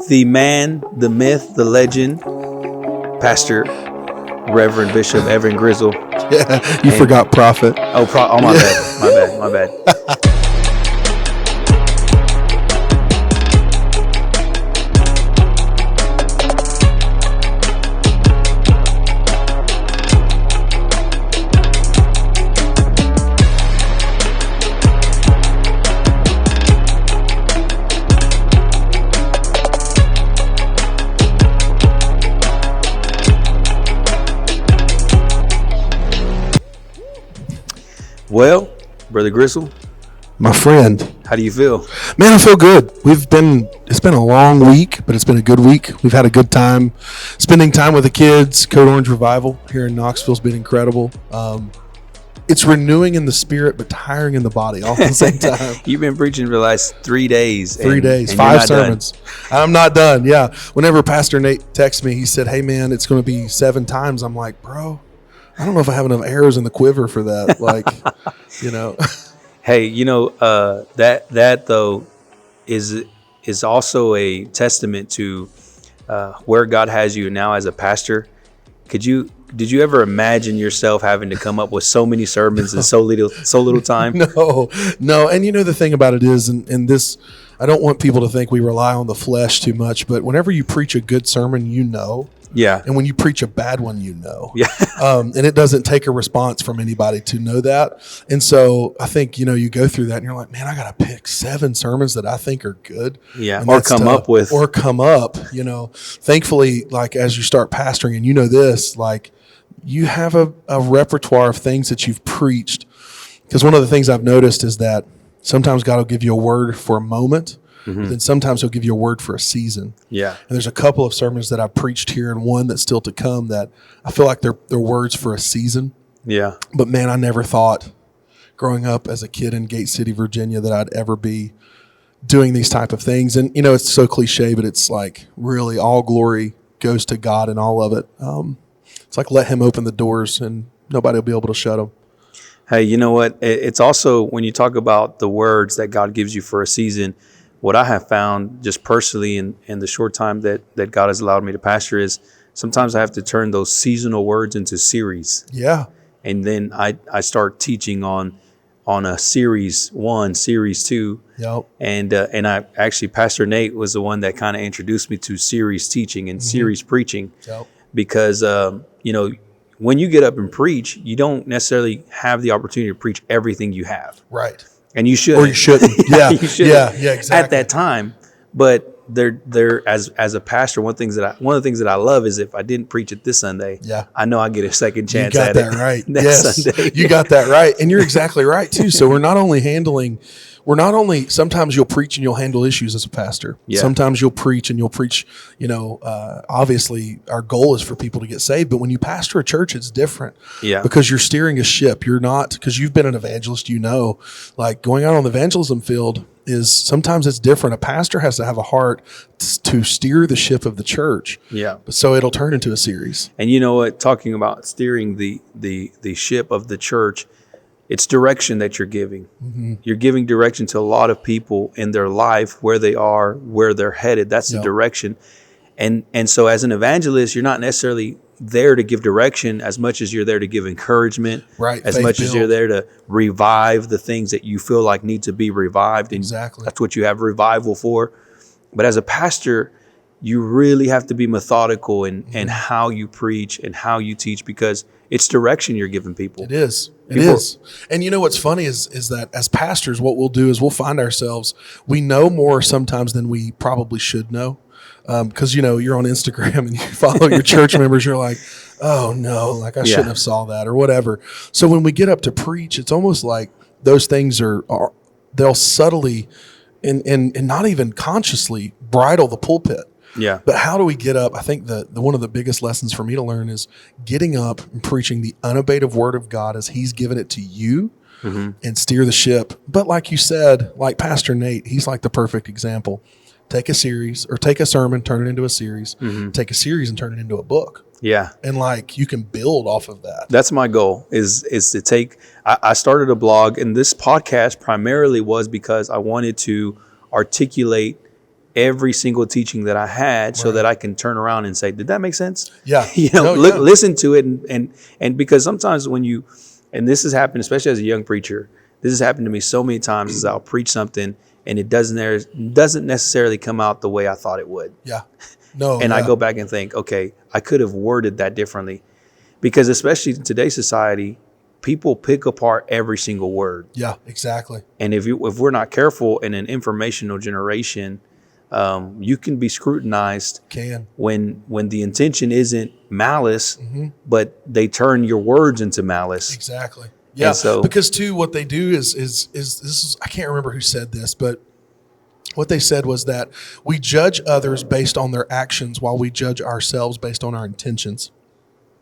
the man, the myth, the legend, Pastor Reverend Bishop Evan Grizzle. Yeah, you forgot prophet. Oh, my bad. My bad. Well, Brother Grizzle, my friend, how do you feel? Man, I feel good. It's been a long week, but it's been a good week. We've had a good time spending time with the kids. Code Orange Revival here in Knoxville's been incredible. It's renewing in the spirit, but tiring in the body all at the same time. You've been preaching for the last 3 days. 3 days, 5 sermons. I'm not done. Yeah. Whenever Pastor Nate texts me, he said, "Hey man, it's going to be 7 times." I'm like, bro, I don't know if I have enough arrows in the quiver for that. Like, Hey, that though is also a testament to where God has you now as a pastor. Did you ever imagine yourself having to come up with so many sermons in so little time? No. And the thing about it is, and this, I don't want people to think we rely on the flesh too much, but whenever you preach a good sermon, Yeah. And when you preach a bad one, Yeah. And it doesn't take a response from anybody to know that. And so I think, you go through that and you're like, man, I got to pick 7 sermons that I think are good. Yeah. And Or come up. Thankfully, like as you start pastoring and this, like you have a repertoire of things that you've preached. Because one of the things I've noticed is that sometimes God will give you a word for a moment. Mm-hmm. But then sometimes he'll give you a word for a season. Yeah. And there's a couple of sermons that I've preached here and one that's still to come that I feel like they're words for a season. Yeah. But man, I never thought growing up as a kid in Gate City, Virginia, that I'd ever be doing these type of things. And, it's so cliche, but it's like really all glory goes to God and all of it. It's like let him open the doors and nobody will be able to shut them. Hey, you know what? It's also when you talk about the words that God gives you for a season, what I have found just personally in the short time that God has allowed me to pastor is sometimes I have to turn those seasonal words into series. Yeah. And then I start teaching on a series 1, series 2. Yep. And I actually, Pastor Nate was the one that kind of introduced me to series teaching and series preaching. Yep. Because, when you get up and preach, you don't necessarily have the opportunity to preach everything you have. Right. And you should, or you shouldn't. Yeah, you shouldn't yeah, exactly. At that time, but they're as a pastor. One of the things that I love is if I didn't preach it this Sunday, I know I get a second chance. You got that right. Yes, Sunday. You got that right, and you're exactly right too. So we're not only sometimes you'll preach and you'll handle issues as a pastor. Yeah. Sometimes you'll preach and you'll preach, obviously our goal is for people to get saved. But when you pastor a church, it's different. Yeah. Because you're steering a ship. You're not, because you've been an evangelist, like going out on the evangelism field is sometimes it's different. A pastor has to have a heart to steer the ship of the church. Yeah. So it'll turn into a series. And you know what, talking about steering the ship of the church, it's direction that you're giving. Mm-hmm. You're giving direction to a lot of people in their life, where they are, where they're headed. That's the direction. And so as an evangelist, you're not necessarily there to give direction as much as you're there to give encouragement. Right. As much as you're there to revive the things that you feel like need to be revived. And exactly. That's what you have revival for. But as a pastor, you really have to be methodical in how you preach and how you teach, because it's direction you're giving people. It is. It is. And what's funny is that as pastors, what we'll do is we'll find ourselves, we know more sometimes than we probably should know. Because, you're on Instagram and you follow your church members, you're like, oh no, like I shouldn't have saw that or whatever. So when we get up to preach, it's almost like those things they'll subtly and not even consciously bridle the pulpit. Yeah. But how do we get up? I think the one of the biggest lessons for me to learn is getting up and preaching the unabated word of God as he's given it to you, and steer the ship. But like you said, like Pastor Nate, he's like the perfect example. Take a series or take a sermon, turn it into a series, take a series and turn it into a book. Yeah. And like you can build off of that. That's my goal is to take, I started a blog, and this podcast primarily was because I wanted to articulate every single teaching that I had so that I can turn around and say, did that make sense? Yeah. Listen to it. And because sometimes and this has happened, especially as a young preacher, this has happened to me so many times as I'll preach something and it doesn't necessarily come out the way I thought it would. Yeah. No. And I go back and think, okay, I could have worded that differently, because especially in today's society, people pick apart every single word. Yeah, exactly. And if we're not careful in an informational generation, you can be scrutinized. When the intention isn't malice, but they turn your words into malice. Exactly. Yeah. So, because too, what they do is this is, I can't remember who said this, but what they said was that we judge others based on their actions while we judge ourselves based on our intentions.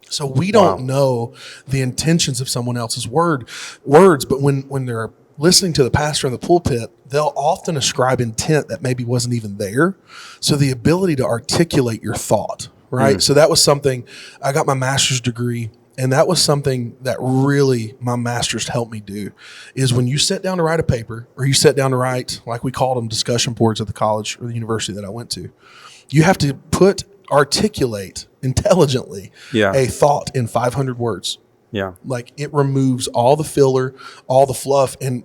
So we don't know the intentions of someone else's words, but when they're listening to the pastor in the pulpit, they'll often ascribe intent that maybe wasn't even there. So the ability to articulate your thought, right? So that was something, I got my master's degree, and that was something that really my master's helped me do, is when you sit down to write a paper, or you sit down to write, like we called them, discussion boards at the college or the university that I went to, you have to articulate intelligently a thought in 500 words. Yeah. Like, it removes all the filler, all the fluff. And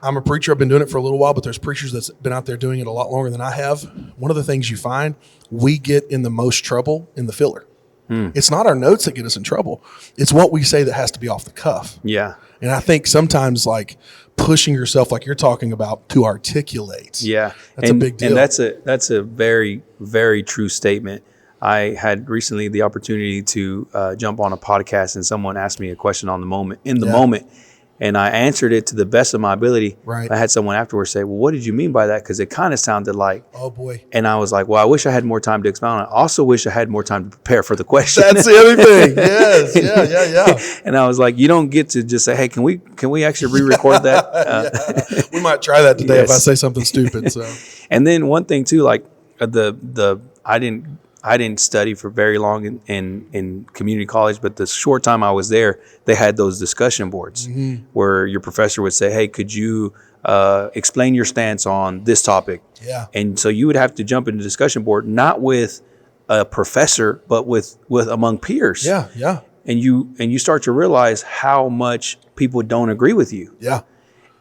I'm a preacher. I've been doing it for a little while, but there's preachers that's been out there doing it a lot longer than I have. One of the things you find, we get in the most trouble in the filler. It's not our notes that get us in trouble. It's what we say that has to be off the cuff. Yeah. And I think sometimes, like, pushing yourself, like you're talking about, to articulate. Yeah. That's a big deal. And that's a very, very true statement. I had recently the opportunity to jump on a podcast, and someone asked me a question in the moment, and I answered it to the best of my ability. Right. I had someone afterwards say, well, what did you mean by that? Because it kind of sounded like, oh boy. And I was like, well, I wish I had more time to expound on it. I also wish I had more time to prepare for the question. That's the other thing. Yes. Yeah. And I was like, you don't get to just say, hey, can we actually re-record that? We might try that today if I say something stupid. So. And then one thing too, like I didn't study for very long in community college, but the short time I was there, they had those discussion boards where your professor would say, hey, could you explain your stance on this topic? Yeah. And so you would have to jump into the discussion board, not with a professor, but with among peers. Yeah. Yeah. And you start to realize how much people don't agree with you. Yeah.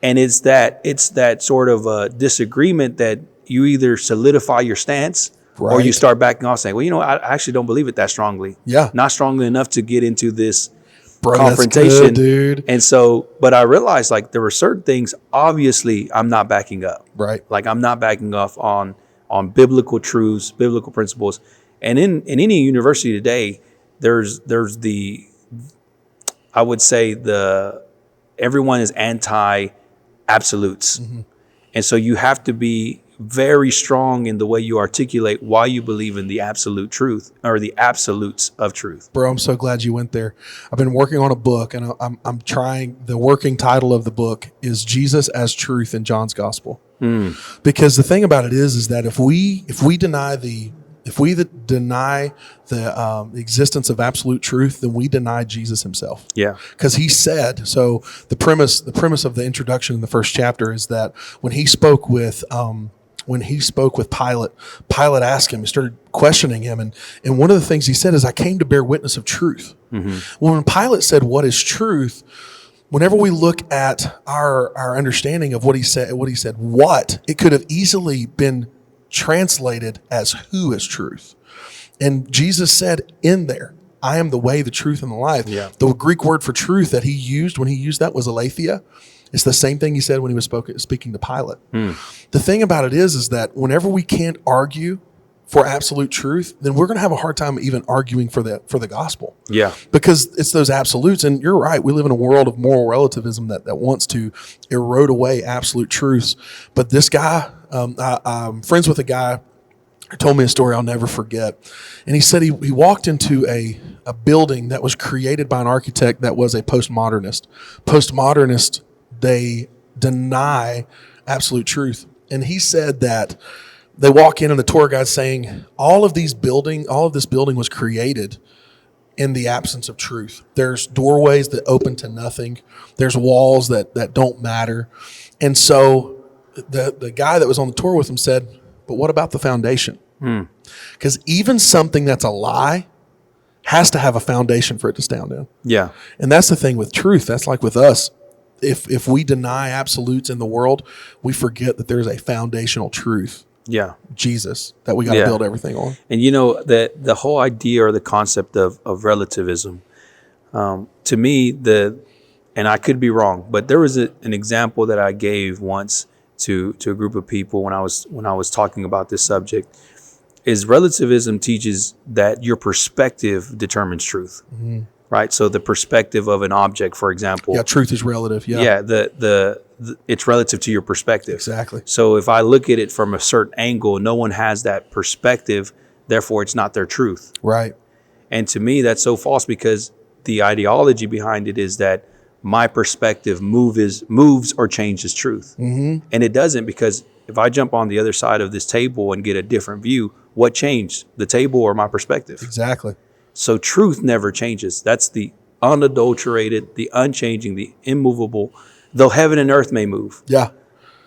And it's that sort of a disagreement that you either solidify your stance, right, or you start backing off saying, well, you know, I actually don't believe it that strongly. Yeah. Not strongly enough to get into this confrontation. That's good, dude. And so, but I realized, like, there were certain things, obviously, I'm not backing up. Right. Like, I'm not backing off on biblical truths, biblical principles. And in any university today, there's I would say everyone is anti-absolutes. And so you have to be very strong in the way you articulate why you believe in the absolute truth, or the absolutes of truth. Bro, I'm so glad you went there. I've been working on a book, and I'm trying, the working title of the book is Jesus as Truth in John's Gospel. Because the thing about it is that if we deny the existence of absolute truth, then we deny Jesus himself. Yeah. Because he said, so the premise of the introduction in the first chapter is that when he spoke with Pilate asked him, he started questioning him. And one of the things he said is, I came to bear witness of truth. Well, when Pilate said, what is truth? Whenever we look at our understanding of what he said, it could have easily been translated as who is truth. And Jesus said in there, I am the way, the truth, and the life. Yeah. The Greek word for truth that he used when he used that was aletheia. It's the same thing he said when he was speaking to Pilate. The thing about it is that whenever we can't argue for absolute truth, then we're going to have a hard time even arguing for the gospel. Yeah. Because it's those absolutes. And you're right. We live in a world of moral relativism that wants to erode away absolute truths. But this guy, I'm friends with a guy who told me a story I'll never forget. And he said he walked into a building that was created by an architect that was a postmodernist. Postmodernists, they deny absolute truth. And he said that they walk in and the tour guide's saying, all of this building was created in the absence of truth. There's doorways that open to nothing. There's walls that don't matter. And so the guy that was on the tour with him said, but what about the foundation? Because even something that's a lie has to have a foundation for it to stand on. Yeah. And that's the thing with truth. That's like with us. If we deny absolutes in the world, we forget that there's a foundational truth. Yeah. Jesus, that we got to build everything on. And the whole idea or the concept of relativism, to me, and I could be wrong, but there was an example that I gave once to a group of people when I was talking about this subject, is relativism teaches that your perspective determines truth. Mm-hmm. Right. So the perspective of an object, for example. Yeah. Truth is relative. Yeah. Yeah. It's relative to your perspective. Exactly. So if I look at it from a certain angle, no one has that perspective. Therefore, it's not their truth. Right. And to me, that's so false, because the ideology behind it is that my perspective moves or changes truth. Mm-hmm. And it doesn't, because if I jump on the other side of this table and get a different view, what changed? The table or my perspective? Exactly. So truth never changes. That's the unadulterated, the unchanging, the immovable. Though heaven and earth may move. Yeah.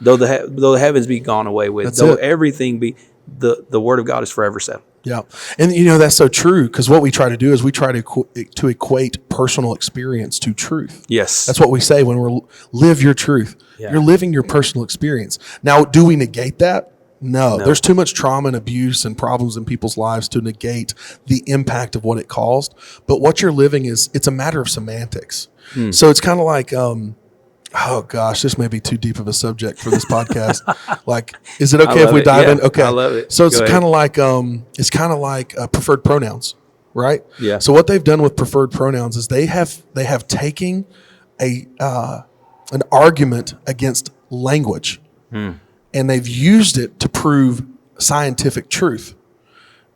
Though the heavens be gone away with. Though everything be, the word of God is forever settled. Yeah. And that's so true, because what we try to do is we try to equate personal experience to truth. Yes. That's what we say when we're live your truth. Yeah. You're living your personal experience. Now, do we negate that? No, there's too much trauma and abuse and problems in people's lives to negate the impact of what it caused. But what you're living it's a matter of semantics. So it's kind of like, oh gosh, this may be too deep of a subject for this podcast. Like, is it okay if we dive in? Okay. I love it. So it's kind of like preferred pronouns, right? Yeah. So what they've done with preferred pronouns is they have taken an argument against language. And they've used it to prove scientific truth.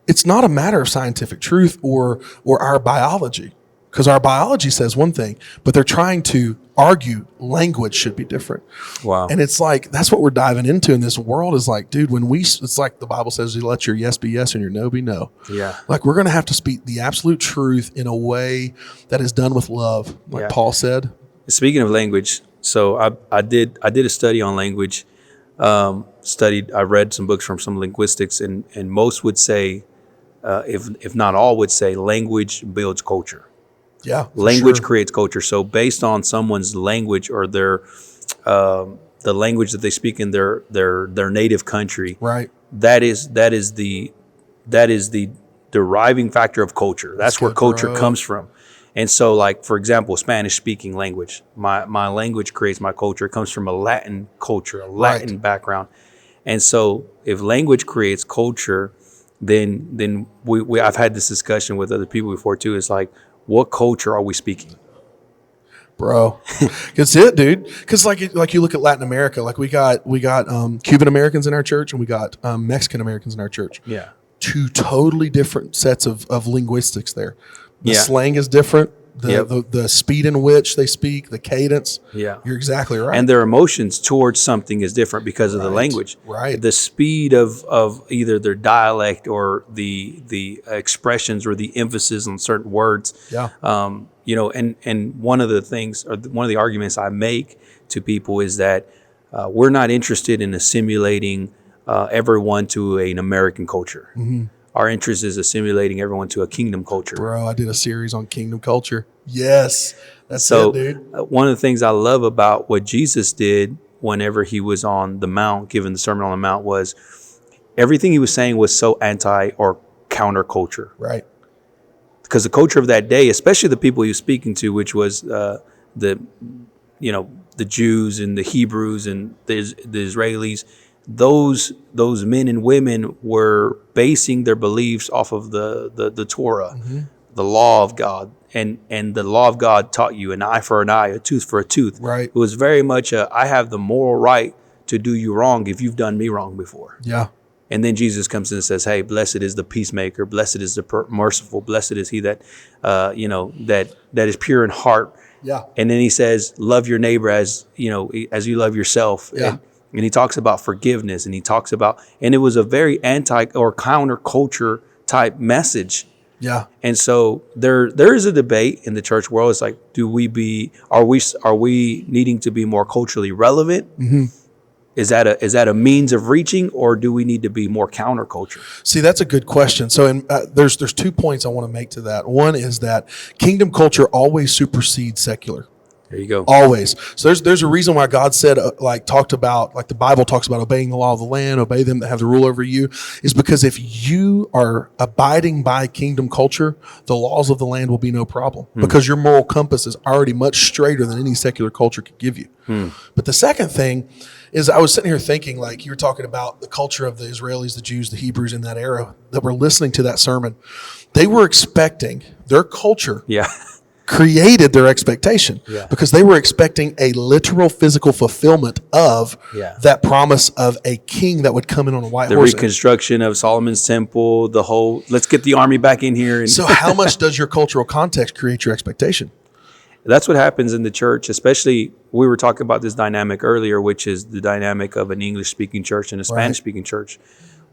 It's not a matter of scientific truth or our biology, because our biology says one thing, but they're trying to argue language should be different. Wow. And it's like, that's what we're diving into in this world, is like, dude, it's like the Bible says, you let your yes be yes and your no be no. Yeah. Like, we're going to have to speak the absolute truth in a way that is done with love, like Paul said. Speaking of language, so I did a study on language. I read some books from some linguistics, and most would say, if not all would say, language builds culture. Yeah, language creates culture. So based on someone's language or their the language that they speak in their native country, right? That is the deriving factor of culture. That's where culture comes from. And so, like, for example, Spanish-speaking language. My language creates my culture. It comes from a Latin culture, a Latin background. And so, if language creates culture, then I've had this discussion with other people before too. It's like, what culture are we speaking? Bro, that's it, dude. Because like you look at Latin America, like we got Cuban Americans in our church, and we got Mexican Americans in our church. Yeah, two totally different sets of linguistics there. The slang is different. The speed in which they speak, the cadence. Yeah, you're exactly right. And their emotions towards something is different because of the language. Right. The speed of either their dialect or the expressions or the emphasis on certain words. Yeah. And one of the things, or one of the arguments I make to people is that we're not interested in assimilating everyone to an American culture. Mm-hmm. Our interest is assimilating everyone to a kingdom culture. Bro, I did a series on kingdom culture. Yes. That's it, dude. One of the things I love about what Jesus did whenever he was on the Mount, giving the Sermon on the Mount, was everything he was saying was so anti or counterculture. Right. Because the culture of that day, especially the people he was speaking to, which was the Jews and the Hebrews and the Israelis, those men and women were basing their beliefs off of the Torah, the law of God, and the law of God taught you an eye for an eye, a tooth for a tooth. Right. It was very much I have the moral right to do you wrong if you've done me wrong before. Yeah. And then Jesus comes in and says, "Hey, blessed is the peacemaker, blessed is the merciful, blessed is he that that is pure in heart." Yeah. And then he says, "Love your neighbor as you love yourself." Yeah. And he talks about forgiveness, and he talks about, and it was a very anti or counterculture type message. Yeah. And so there is a debate in the church world. It's like, are we needing to be more culturally relevant? Mm-hmm. Is that a means of reaching, or do we need to be more counterculture? See, that's a good question. So there's 2 points I want to make to that. One is that kingdom culture always supersedes secular. There you go. Always. So there's a reason why God said, talked about, like the Bible talks about obeying the law of the land, obey them that have the rule over you, is because if you are abiding by kingdom culture, the laws of the land will be no problem because your moral compass is already much straighter than any secular culture could give you. But the second thing is, I was sitting here thinking, like you were talking about the culture of the Israelis, the Jews, the Hebrews in that era that were listening to that sermon. They were expecting their culture. Yeah. Created their expectation because they were expecting a literal physical fulfillment of that promise of a king that would come in on a white horse. The reconstruction of Solomon's temple, the whole, let's get the army back in here. And so how much does your cultural context create your expectation? That's what happens in the church, especially we were talking about this dynamic earlier, which is the dynamic of an English-speaking church and a Spanish-speaking church.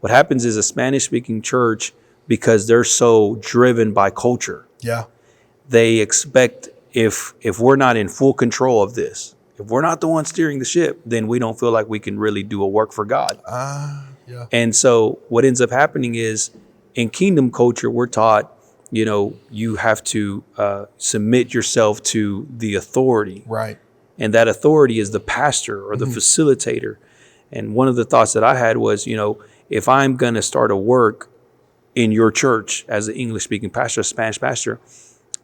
What happens is a Spanish-speaking church, because they're so driven by culture. Yeah. They expect if we're not in full control of this, if we're not the one steering the ship, then we don't feel like we can really do a work for God. And so what ends up happening is in kingdom culture, we're taught, you have to submit yourself to the authority. Right. And that authority is the pastor or the facilitator. And one of the thoughts that I had was, if I'm going to start a work in your church as an English-speaking pastor, a Spanish pastor,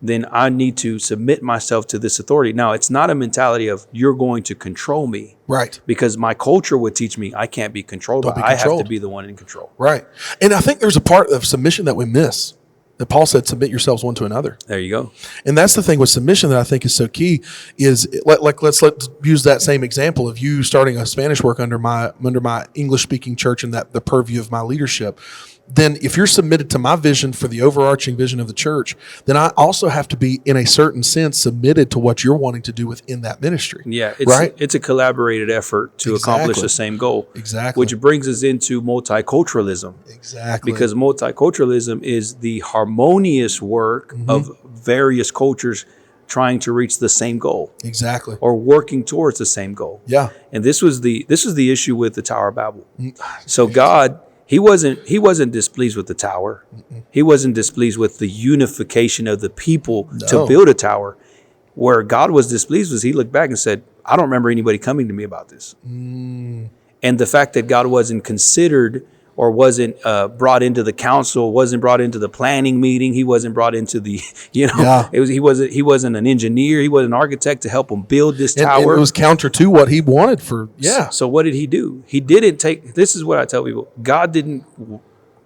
then I need to submit myself to this authority. Now, it's not a mentality of you're going to control me. Right. Because my culture would teach me I can't be controlled. I have to be the one in control. Right. And I think there's a part of submission that we miss. That Paul said, submit yourselves one to another. There you go. And that's the thing with submission that I think is so key is let's use that same example of you starting a Spanish work under my English speaking church and that the purview of my leadership. Then if you're submitted to my vision for the overarching vision of the church, then I also have to be, in a certain sense, submitted to what you're wanting to do within that ministry. Yeah, it's a collaborated effort to accomplish the same goal. Exactly. Which brings us into multiculturalism. Exactly. Because multiculturalism is the harmonious work of various cultures trying to reach the same goal. Exactly. Or working towards the same goal. Yeah. And this was the issue with the Tower of Babel. So God, He wasn't displeased with the tower. He wasn't displeased with the unification of the people to build a tower. Where God was displeased was He looked back and said, I don't remember anybody coming to me about this. And the fact that God wasn't considered or wasn't brought into the council, wasn't brought into the planning meeting. He wasn't brought into the, he wasn't an engineer. He wasn't an architect to help him build this tower. And it was counter to what he wanted for, So what did he do? He didn't this is what I tell people. God didn't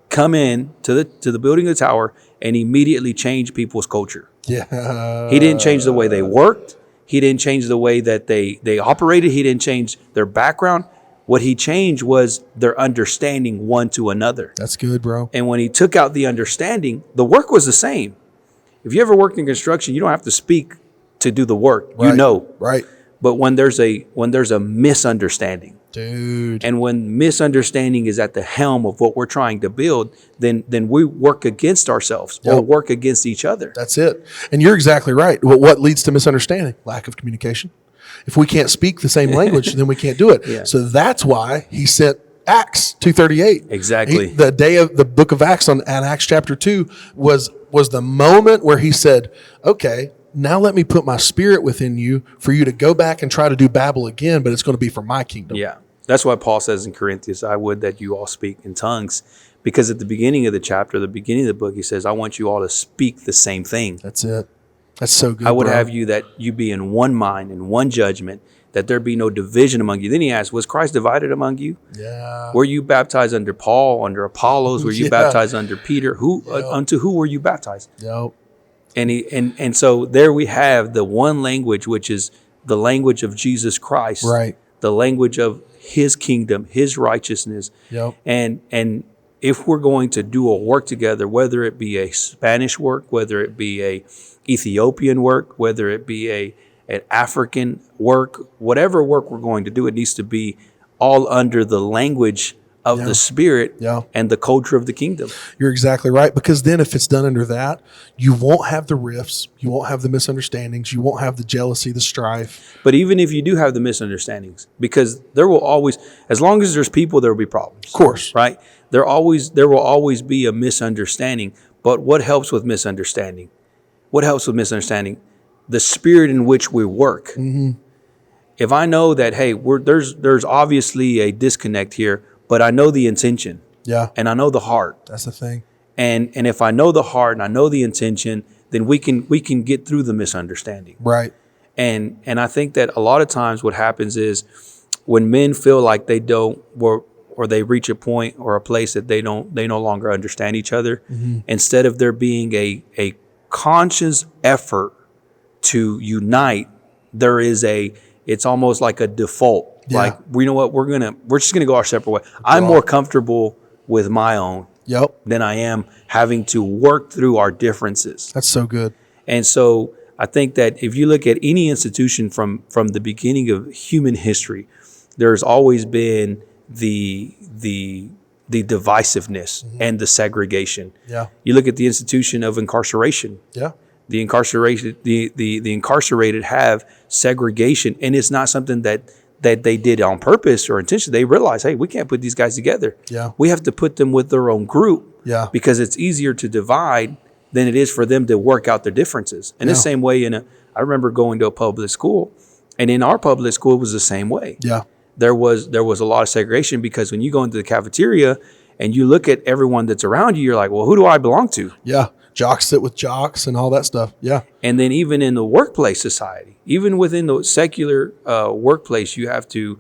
come in to the building of the tower and immediately change people's culture. Yeah. He didn't change the way they worked. He didn't change the way that they operated. He didn't change their background. What He changed was their understanding one to another. That's good, bro. And when He took out the understanding, the work was the same. If you ever worked in construction, you don't have to speak to do the work. Right. Right. But when there's a misunderstanding, dude, and when misunderstanding is at the helm of what we're trying to build, then we work against ourselves or work against each other. That's it. And you're exactly right. What leads to misunderstanding? Lack of communication. If we can't speak the same language, then we can't do it. Yeah. So that's why He sent Acts 2:38. Exactly. The day of the book of Acts at Acts chapter 2 was the moment where He said, okay, now let me put my spirit within you for you to go back and try to do Babel again, but it's going to be for my kingdom. Yeah. That's why Paul says in Corinthians, I would that you all speak in tongues. Because at the beginning of the chapter, the beginning of the book, he says, I want you all to speak the same thing. That's it. That's so good. I would have you that you be in one mind and one judgment, that there be no division among you. Then he asked, was Christ divided among you? Yeah. Were you baptized under Paul, under Apollos? Were you baptized under Peter? Unto who were you baptized? Yep. And so there we have the one language, which is the language of Jesus Christ. Right. The language of His kingdom, His righteousness. Yep. And if we're going to do a work together, whether it be a Spanish work, whether it be a Ethiopian work, whether it be an African work, whatever work we're going to do, it needs to be all under the language of the Spirit Yeah. and the culture of the kingdom. You're exactly right. Because then if it's done under that, you won't have the rifts, you won't have the misunderstandings, you won't have the jealousy, the strife. But even if you do have the misunderstandings, because there will always, as long as there's people, there will be problems. Of course. Right? There will always be a misunderstanding. But what helps with misunderstanding? What helps with misunderstanding? The spirit in which we work. Mm-hmm. If I know that, hey, there's obviously a disconnect here, but I know the intention. Yeah. And I know the heart. That's the thing. And if I know the heart and I know the intention, then we can get through the misunderstanding. Right. And I think that a lot of times what happens is when men feel like they don't or they reach a point or a place that they no longer understand each other, instead of there being a conscious effort to unite, it's almost like a default. Yeah. Like, you know what, we're just gonna go our separate way. I'm more comfortable with my own than I am having to work through our differences. That's so good. And so I think that if you look at any institution from the beginning of human history, there's always been the divisiveness and the segregation. Yeah. You look at the institution of incarceration. Yeah. The incarcerated have segregation, and it's not something that they did on purpose or intention. They realize, hey, we can't put these guys together. Yeah. We have to put them with their own group. Yeah. Because it's easier to divide than it is for them to work out their differences. In the same way, I remember going to a public school, and in our public school it was the same way. Yeah. There was a lot of segregation, because when you go into the cafeteria and you look at everyone that's around you, you're like, well, who do I belong to? Yeah. Jocks sit with jocks and all that stuff. Yeah. And then even in the workplace society, even within the secular workplace, you have to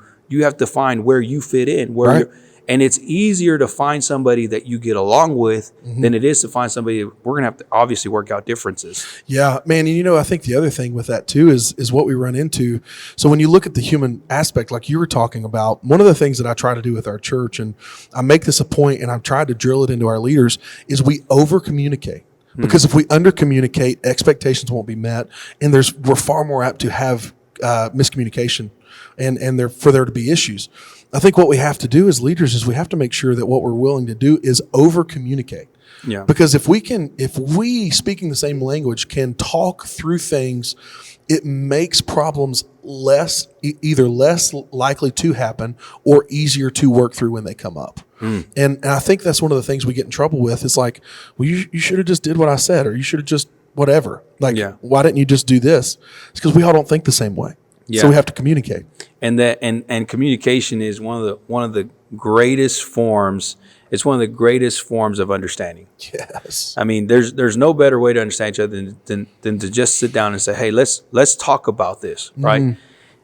find where you fit in, and it's easier to find somebody that you get along with than it is to find somebody. We're going to have to obviously work out differences. Yeah, man. And I think the other thing with that too is what we run into. So when you look at the human aspect, like you were talking about, one of the things that I try to do with our church, and I make this a point and I've tried to drill it into our leaders, is we over communicate. Because if we under communicate, expectations won't be met, and we're far more apt to have miscommunication, and for there to be issues. I think what we have to do as leaders is we have to make sure that what we're willing to do is over communicate. Yeah. Because if we speaking the same language can talk through things, it makes problems either less likely to happen or easier to work through when they come up. And I think that's one of the things we get in trouble with. It's like, well, you should have just did what I said, or you should have just whatever. Like, why didn't you just do this? It's because we all don't think the same way. Yeah. So we have to communicate. And communication is one of the greatest forms. It's one of the greatest forms of understanding. Yes. I mean, there's no better way to understand each other than to just sit down and say, hey, let's talk about this, right?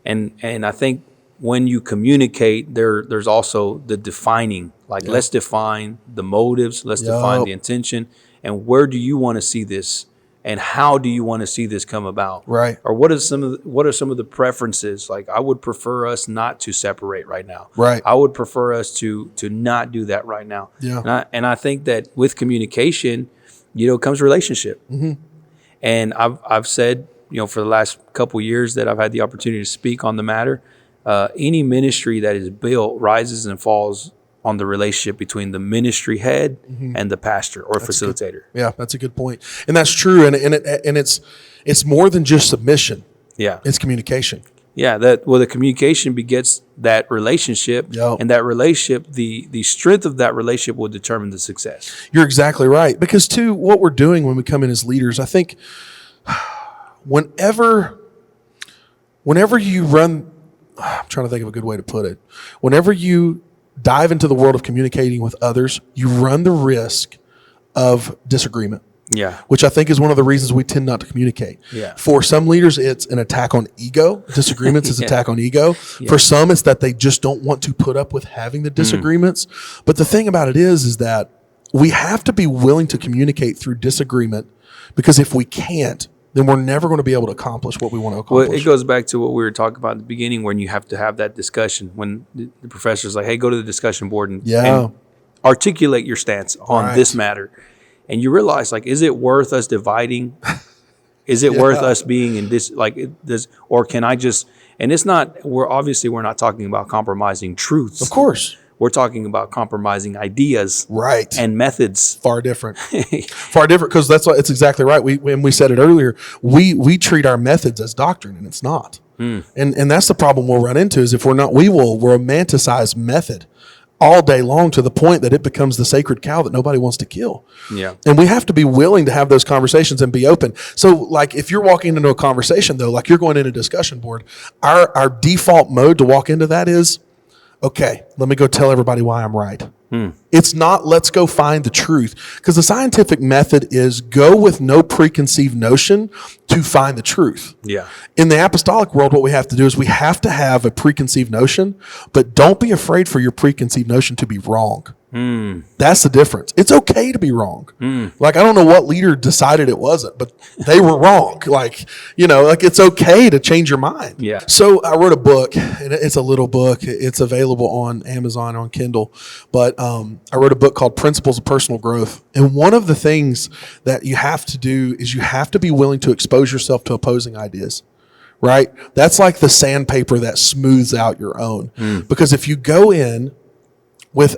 And I think when you communicate, there's also the defining. Like, let's define the motives, let's define the intention, and where do you want to see this, and how do you want to see this come about? Right. Or what are some of the preferences? Like, I would prefer us not to separate right now. Right. I would prefer us to not do that right now. Yeah. And I think that with communication, comes relationship. And I've said, for the last couple of years that I've had the opportunity to speak on the matter, any ministry that is built rises and falls on the relationship between the ministry head and the pastor or facilitator. That's a good point. And that's true. And it's more than just submission. Yeah. It's communication. Yeah. The communication begets that relationship, and that relationship, the strength of that relationship will determine the success. You're exactly right. Because too, what we're doing when we come in as leaders, I think whenever you run, I'm trying to think of a good way to put it. Whenever you dive into the world of communicating with others, you run the risk of disagreement. Yeah. Which I think is one of the reasons we tend not to communicate. Yeah. For some leaders, it's an attack on ego. Disagreements is attack on ego. Yeah. For some, it's that they just don't want to put up with having the disagreements. But the thing about it is that we have to be willing to communicate through disagreement, because if we can't, then we're never going to be able to accomplish what we want to accomplish. Well, it goes back to what we were talking about at the beginning, when you have to have that discussion, when the professor's like, hey, go to the discussion board and articulate your stance on this matter. And you realize, like, is it worth us dividing? Is it worth us being in this, or can I just, and it's not, we're not talking about compromising truths. Of course. We're talking about compromising ideas Right. and methods. Far different. Far different, because it's exactly right. We said it earlier. We treat our methods as doctrine, and it's not. And that's the problem we'll run into, is if we're not, we will romanticize method all day long to the point that it becomes the sacred cow that nobody wants to kill. Yeah. And we have to be willing to have those conversations and be open. So like if you're walking into a conversation though, like you're going in a discussion board, our default mode to walk into that is, okay, let me go tell everybody why I'm right. It's not, let's go find the truth. Because the scientific method is go with no preconceived notion to find the truth. Yeah. In the apostolic world, what we have to do is we have to have a preconceived notion, but don't be afraid for your preconceived notion to be wrong. That's the difference. It's okay to be wrong. Like, I don't know what leader decided it wasn't, but they were wrong. Like, it's okay to change your mind. Yeah. So I wrote a book, and it's a little book. It's available on Amazon, on Kindle. But I wrote a book called Principles of Personal Growth. And one of the things that you have to do is you have to be willing to expose yourself to opposing ideas. Right? That's like the sandpaper that smooths out your own. Because if you go in with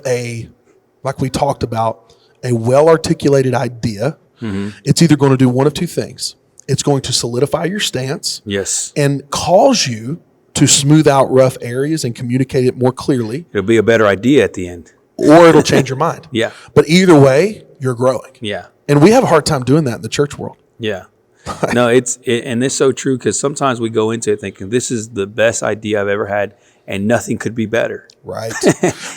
like we talked about, a well-articulated idea, it's either going to do one of two things. It's going to solidify your stance. Yes. And cause you to smooth out rough areas and communicate it more clearly. It'll be a better idea at the end. Or it'll change your mind. Yeah. But either way, you're growing. Yeah. And we have a hard time doing that in the church world. Yeah. No, and it's so true, because sometimes we go into it thinking this is the best idea I've ever had and nothing could be better. Right.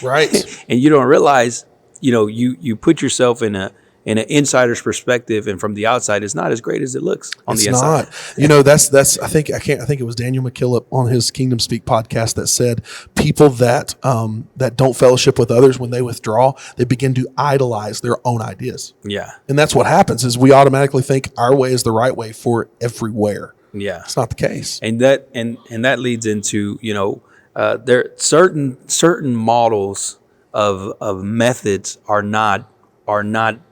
Right. And you don't realize, you put yourself in an insider's perspective, and from the outside, it's not as great as it looks on the inside. It's not. That's I think it was Daniel McKillop on his Kingdom Speak podcast that said people that don't fellowship with others, when they withdraw, they begin to idolize their own ideas. Yeah. And that's what happens, is we automatically think our way is the right way for everywhere. Yeah. It's not the case. And that leads into, there certain models of methods are not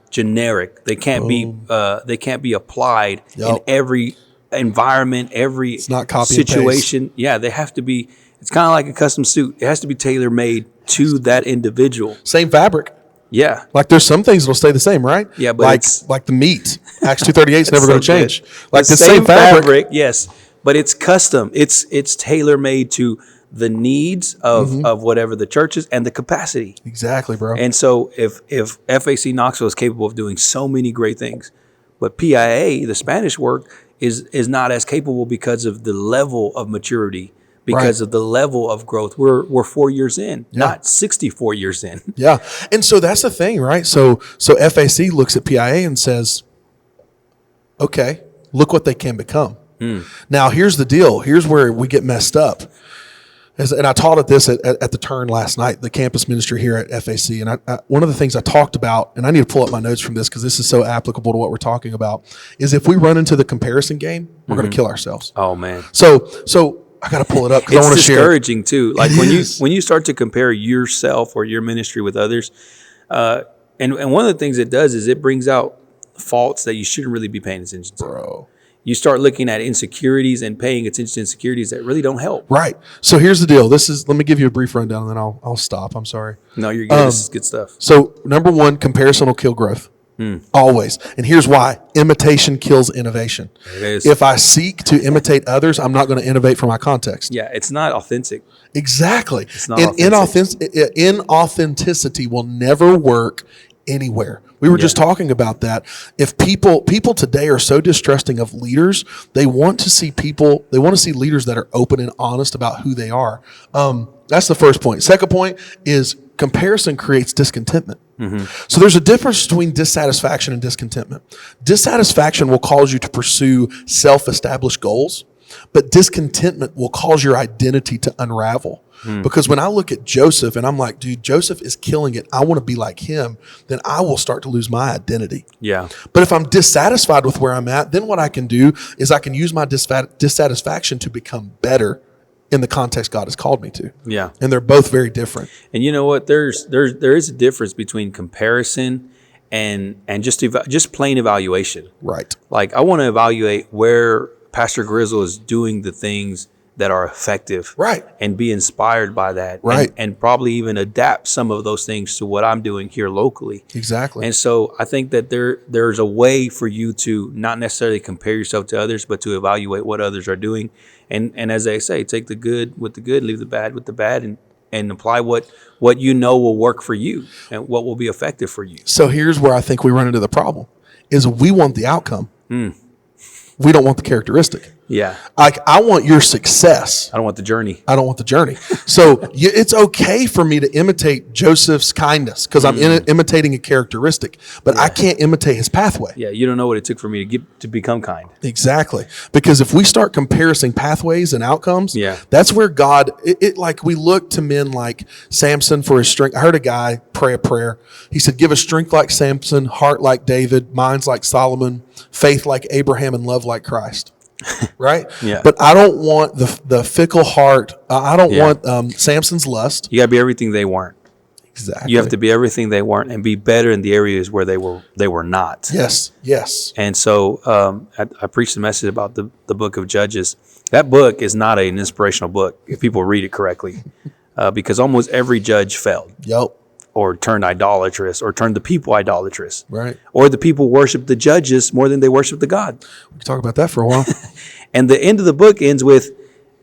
generic. They can't be applied in every environment, every it's not copy situation. Yeah, they have to be. It's kind of like a custom suit. It has to be tailor made to that individual. Same fabric. Yeah. Like there's some things that'll stay the same, right? Yeah, but like the meat. Acts 2:38 is never going to change. Like the same same fabric. Yes, but it's custom. It's tailor made to the needs of whatever the church is and the capacity. Exactly, bro. And so if FAC Knoxville is capable of doing so many great things, but PIA, the Spanish work, is not as capable because of the level of maturity, because of the level of growth. We're 4 years in, not 64 years in. Yeah. And so that's the thing, right? So FAC looks at PIA and says, okay, look what they can become. Now, here's the deal. Here's where we get messed up. And I taught at this at the Turn last night, the campus ministry here at FAC. And one of the things I talked about, and I need to pull up my notes from this because this is so applicable to what we're talking about, is if we run into the comparison game, we're going to kill ourselves. Oh, man. So I got to pull it up because I want to share. It's discouraging too. Like when you start to compare yourself or your ministry with others, and one of the things it does is it brings out faults that you shouldn't really be paying attention to. Bro. You start looking at insecurities and paying attention to insecurities that really don't help. Right. So here's the deal. Let me give you a brief rundown and then I'll stop. I'm sorry. No, you're good. This is good stuff. So number one, comparison will kill growth. Always. And here's why. Imitation kills innovation. It is. If I seek to imitate others, I'm not going to innovate from my context. Yeah, it's not authentic. Exactly. It's not and inauthenticity will never work anywhere. We were just talking about that. If people today are so distrusting of leaders, they want to see leaders that are open and honest about who they are. That's the first point. Second point is comparison creates discontentment. So there's a difference between dissatisfaction and discontentment. Dissatisfaction will cause you to pursue self-established goals, but discontentment will cause your identity to unravel. Because when I look at Joseph and I'm like, dude, Joseph is killing it, I want to be like him, then I will start to lose my identity. Yeah. But if I'm dissatisfied with where I'm at, then what I can do is I can use my dissatisfaction to become better in the context God has called me to. Yeah. And they're both very different. And you know what? There is a difference between comparison and just plain evaluation. Right. Like I want to evaluate where Pastor Grizzle is doing the things that are effective, Right. and be inspired by that, Right. and probably even adapt some of those things to what I'm doing here locally. Exactly. And so I think that there's a way for you to not necessarily compare yourself to others, but to evaluate what others are doing. And as they say, take the good with the good, leave the bad with the bad, and apply what you know will work for you and what will be effective for you. So here's where I think we run into the problem is we want the outcome. We don't want the characteristic. Yeah. Like, I want your success. I don't want the journey. I don't want the journey. So it's okay for me to imitate Joseph's kindness because I'm imitating a characteristic, but I can't imitate his pathway. Yeah. You don't know what it took for me to become kind. Exactly. Because if we start comparing pathways and outcomes, that's where God, like we look to men like Samson for his strength. I heard a guy pray a prayer. He said, give us strength like Samson, heart like David, minds like Solomon, faith like Abraham, and love like Christ. Right? Yeah. But I don't want the fickle heart. I don't want Samson's lust. You got to be everything they weren't. Exactly. You have to be everything they weren't and be better in the areas where they were not. Yes. Yes. And so I preached a message about the book of Judges. That book is not an inspirational book if people read it correctly, because almost every judge failed. Yep. Or turned idolatrous, or turned the people idolatrous. Right. Or the people worshiped the judges more than they worshiped the God. We can talk about that for a while. And the end of the book ends with,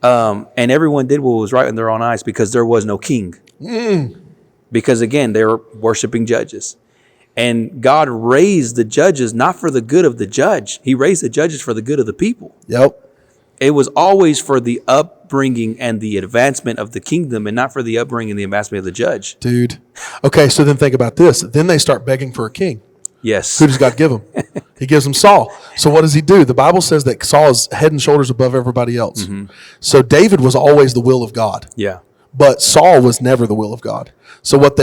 and everyone did what was right in their own eyes because there was no king. Because again, they were worshiping judges. And God raised the judges not for the good of the judge. He raised the judges for the good of the people. Yep. It was always for the upbringing and the advancement of the kingdom, and not for the upbringing and the advancement of the judge. Dude. Okay, so then think about this. Then they start begging for a king. Yes. Who does God give him? He gives him Saul. So what does he do? The Bible says that Saul is head and shoulders above everybody else. So David was always the will of God. Yeah. But Saul was never the will of God. So what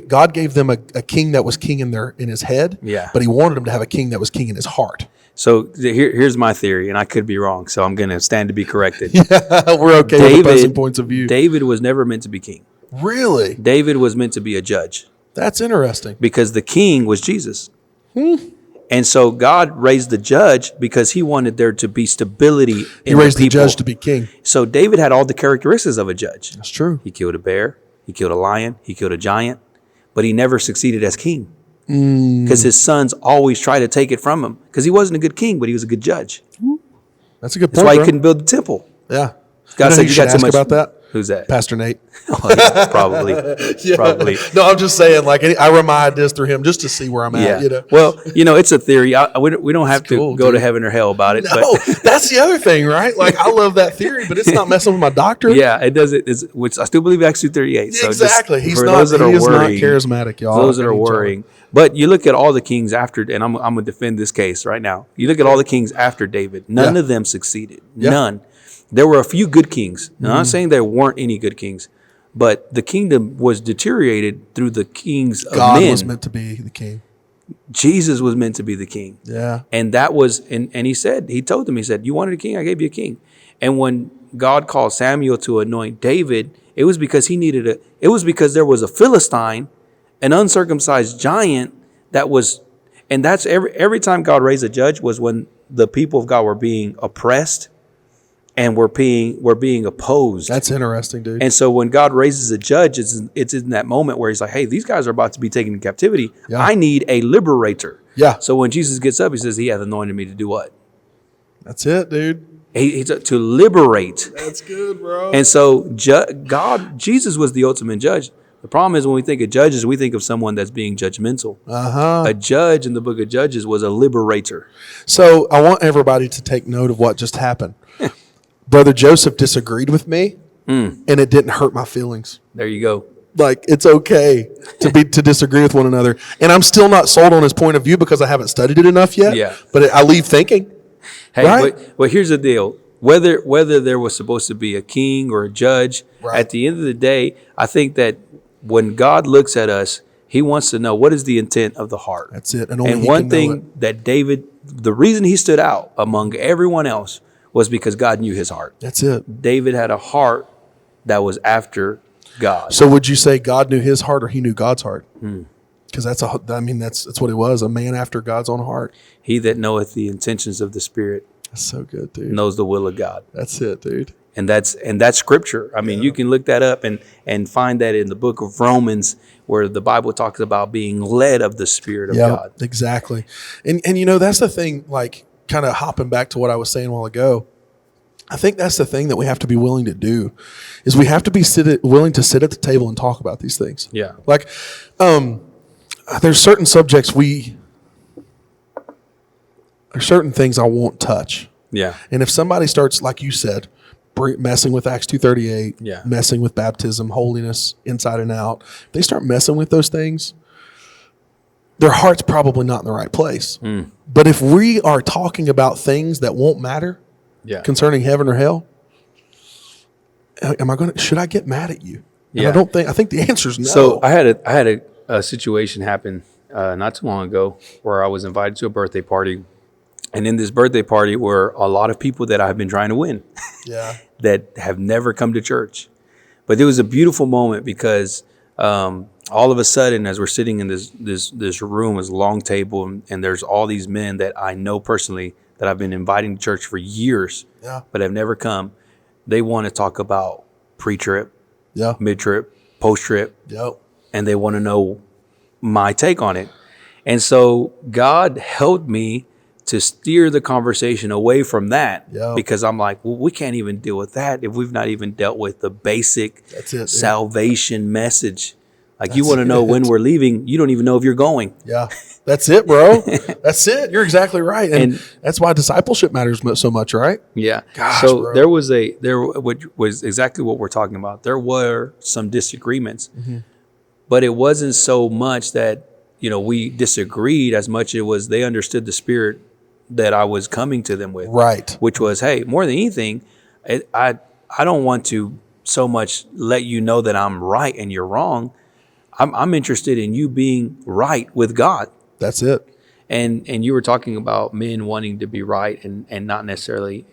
God gave them a king that was king in his head. Yeah. But he wanted him to have a king that was king in his heart. So here's my theory, and I could be wrong, so I'm going to stand to be corrected. We're okay with opposing points of view. David was never meant to be king. Really? David was meant to be a judge. That's interesting. Because the king was Jesus. And so God raised the judge because he wanted there to be stability in the people. He raised the judge to be king. So David had all the characteristics of a judge. That's true. He killed a bear. He killed a lion. He killed a giant. But he never succeeded as king. Because his sons always tried to take it from him. Because he wasn't a good king, but he was a good judge. That's a good point. That's why he couldn't build the temple. Yeah. God said you got too much about that. Who's that? Pastor Nate. Oh, yeah, probably. Probably. No, I'm just saying, like, I run my ideas through him just to see where I'm at. You know? Well, it's a theory. We don't have to go to heaven or hell about it. No, that's the other thing, right? Like, I love that theory, but it's not messing with my doctrine. Yeah, it does. Which I still believe Acts 2:38. So exactly. He is not charismatic, y'all. Those that are worrying. But you look at all the kings after, and I'm going to defend this case right now. You look at all the kings after David. None of them succeeded. None. There were a few good kings. Now, I'm not saying there weren't any good kings, but the kingdom was deteriorated through the kings of men. God was meant to be the king. Jesus was meant to be the king. Yeah. And that was, and he told them, he said, you wanted a king, I gave you a king. And when God called Samuel to anoint David, it was because it was because there was a Philistine, an uncircumcised giant that was, and that's every time God raised a judge was when the people of God were being oppressed and we're being opposed. That's interesting, dude. And so when God raises a judge, it's in that moment where he's like, hey, these guys are about to be taken into captivity. Yeah. I need a liberator. Yeah. So when Jesus gets up, he says, he hath anointed me to do what? That's it, dude. He's to liberate. That's good, bro. And so Jesus was the ultimate judge. The problem is when we think of judges, we think of someone that's being judgmental. A judge in the book of Judges was a liberator. So I want everybody to take note of what just happened. Brother Joseph disagreed with me, and it didn't hurt my feelings. There you go. Like, it's okay to disagree with one another. And I'm still not sold on his point of view because I haven't studied it enough yet. Yeah. But I leave thinking. Hey, right? but here's the deal. Whether there was supposed to be a king or a judge, at the end of the day, I think that when God looks at us, he wants to know what is the intent of the heart. That's it. And one thing that David, the reason he stood out among everyone else was because God knew his heart. That's it. David had a heart that was after God. So would you say God knew his heart or he knew God's heart? Because that's what it was, a man after God's own heart. He that knoweth the intentions of the Spirit That's so good, dude. knows the will of God. That's it, dude. And that's scripture. I mean, you can look that up and find that in the book of Romans, where the Bible talks about being led of the Spirit of God. Exactly. And that's the thing, like kind of hopping back to what I was saying a while ago. I think that's the thing that we have to be willing to do, is we have to be willing to sit at the table and talk about these things. Yeah. Like, there's certain subjects there's certain things I won't touch. Yeah. And if somebody starts, like you said, messing with Acts 2:38, messing with baptism, holiness, inside and out, if they start messing with those things, their heart's probably not in the right place. But if we are talking about things that won't matter, concerning heaven or hell, should I get mad at you? And I think the answer is no. So I had a situation happen not too long ago where I was invited to a birthday party. And in this birthday party were a lot of people that I've been trying to win that have never come to church. But it was a beautiful moment because all of a sudden, as we're sitting in this room, this long table, and there's all these men that I know personally that I've been inviting to church for years, but have never come. They want to talk about pre-trip, mid-trip, post-trip, and they want to know my take on it. And so God helped me to steer the conversation away from that, because I'm like, well, we can't even deal with that if we've not even dealt with the basic salvation message. Like, you want to know when we're leaving, you don't even know if you're going. Yeah, that's it, bro. That's it. You're exactly right. And that's why discipleship matters so much, right? Yeah. Gosh, so bro. there was exactly what we're talking about. There were some disagreements, but it wasn't so much that, we disagreed as much as it was they understood the spirit that I was coming to them with. Right. Which was, hey, more than anything, I don't want to so much let you know that I'm right and you're wrong. I'm interested in you being right with God. That's it. And you were talking about men wanting to be right and not necessarily,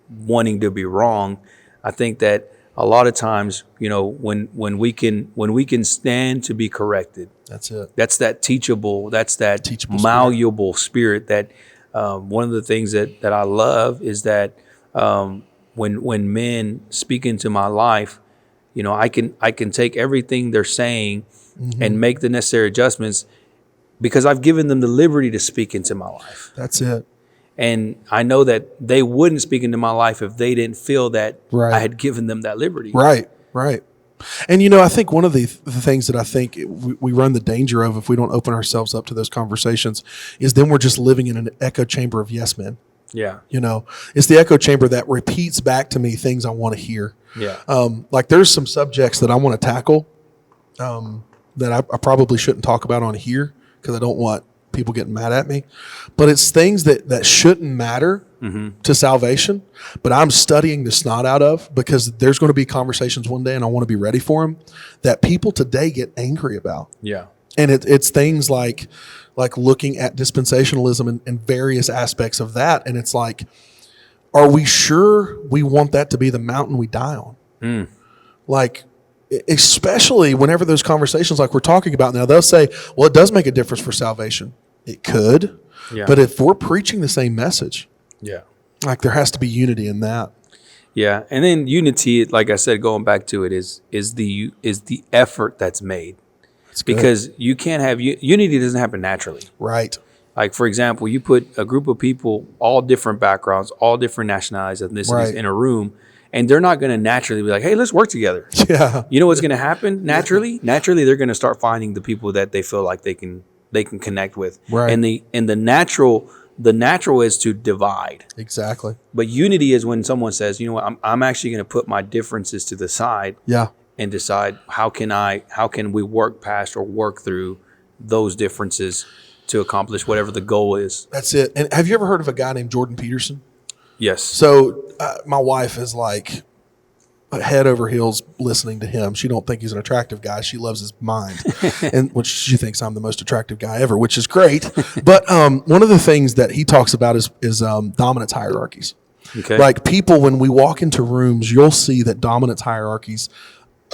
wanting to be wrong. I think that a lot of times, when we can stand to be corrected, that's it. That's that teachable malleable spirit. That one of the things that I love is that when men speak into my life, I can take everything they're saying and make the necessary adjustments because I've given them the liberty to speak into my life. That's it. And I know that they wouldn't speak into my life if they didn't feel that I had given them that liberty. Right. And, I think one of the things that I think we run the danger of if we don't open ourselves up to those conversations is then we're just living in an echo chamber of yes men. Yeah. It's the echo chamber that repeats back to me things I want to hear. Yeah. Like there's some subjects that I want to tackle that I probably shouldn't talk about on here because I don't want people getting mad at me. But it's things that shouldn't matter to salvation, but I'm studying the snot out of because there's going to be conversations one day, and I want to be ready for them, that people today get angry about. Yeah. And it's things like looking at dispensationalism and various aspects of that. And it's like, are we sure we want that to be the mountain we die on? Like, especially whenever those conversations like we're talking about now, they'll say, well, it does make a difference for salvation. It could. Yeah. But if we're preaching the same message, yeah, like there has to be unity in that. Yeah. And then unity, like I said, going back to it, is the effort that's made. Because you can't have unity doesn't happen naturally. Right. Like, for example, you put a group of people, all different backgrounds, all different nationalities, ethnicities in a room, and they're not going to naturally be like, hey, let's work together. Yeah. You know what's going to happen naturally? Naturally, they're going to start finding the people that they feel like they can connect with. Right. And the natural is to divide. Exactly. But unity is when someone says, you know what, I'm actually going to put my differences to the side. Yeah. And decide how can we work past or work through those differences to accomplish whatever the goal is. That's it. And have you ever heard of a guy named Jordan Peterson? Yes. So my wife is like head over heels listening to him. She don't think he's an attractive guy. She loves his mind, and which she thinks I'm the most attractive guy ever, which is great. But one of the things that he talks about is dominance hierarchies. Okay. Like people, when we walk into rooms, you'll see that dominance hierarchies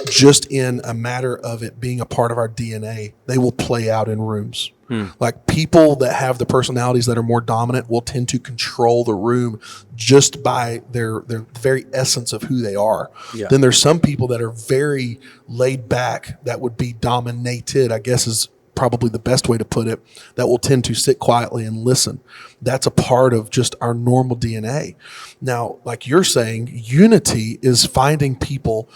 just in a matter of it being a part of our DNA, they will play out in rooms. Like people that have the personalities that are more dominant will tend to control the room just by their very essence of who they are. Yeah. Then there's some people that are very laid back that would be dominated, I guess is probably the best way to put it, that will tend to sit quietly and listen. That's a part of just our normal DNA. Now, like you're saying, unity is finding people,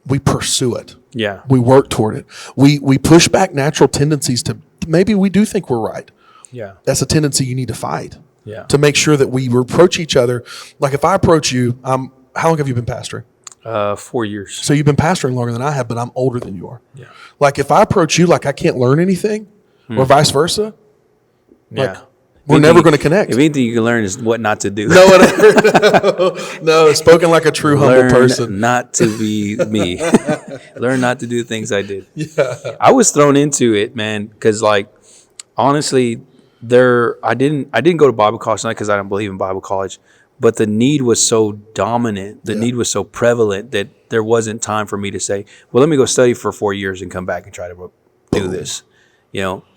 we pursue it. Yeah. We work toward it. We push back natural tendencies to maybe we do think we're right. Yeah. That's a tendency you need to fight. Yeah. To make sure that we approach each other. Like if I approach you, how long have you been pastoring? 4 years. So you've been pastoring longer than I have, but I'm older than you are. Yeah. Like if I approach you like I can't learn anything or vice versa, like we're never going to connect. If anything you can learn is what not to do. No, spoken like a true humble person. Not to be me. Learn not to do things I did. Yeah. I was thrown into it, man, because like honestly, I didn't go to Bible college not because I don't believe in Bible college, but the need was so dominant, the need was so prevalent that there wasn't time for me to say, well, let me go study for 4 years and come back and try to do this.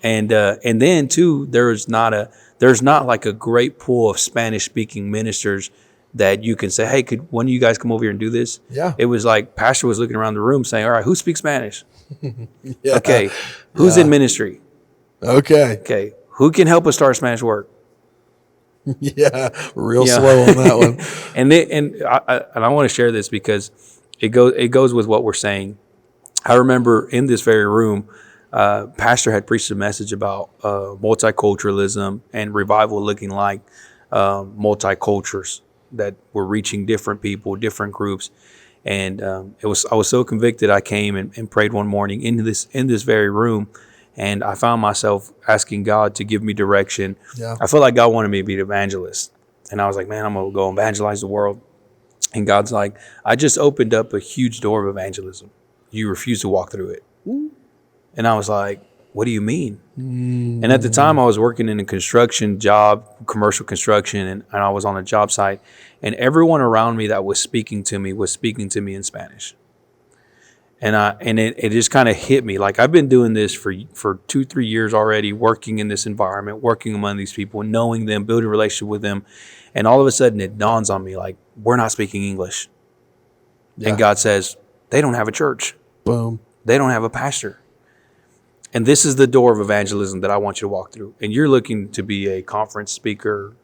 And then too, there's not like a great pool of Spanish speaking ministers that you can say, hey, could one of you guys come over here and do this? Yeah. It was like pastor was looking around the room saying, all right, who speaks Spanish? Yeah. Okay. Who's in ministry? Okay. Who can help us start Spanish work? Yeah. Real slow on that one. And I want to share this because it goes with what we're saying. I remember in this very room, pastor had preached a message about multiculturalism and revival looking like multicultures that were reaching different people, different groups. And I was so convicted. I came and prayed one morning in this very room, and I found myself asking God to give me direction. Yeah. I felt like God wanted me to be an evangelist, and I was like, man, I'm gonna go evangelize the world. And God's like, I just opened up a huge door of evangelism. You refuse to walk through it. And I was like, what do you mean? And at the time I was working in a construction job, commercial construction, and I was on a job site, and everyone around me that was speaking to me in Spanish. And it just kind of hit me. Like I've been doing this for 2-3 years already, working in this environment, working among these people, knowing them, building a relationship with them. And all of a sudden it dawns on me like, we're not speaking English. Yeah. And God says, they don't have a church. Boom. They don't have a pastor. And this is the door of evangelism that I want you to walk through. And you're looking to be a conference speaker.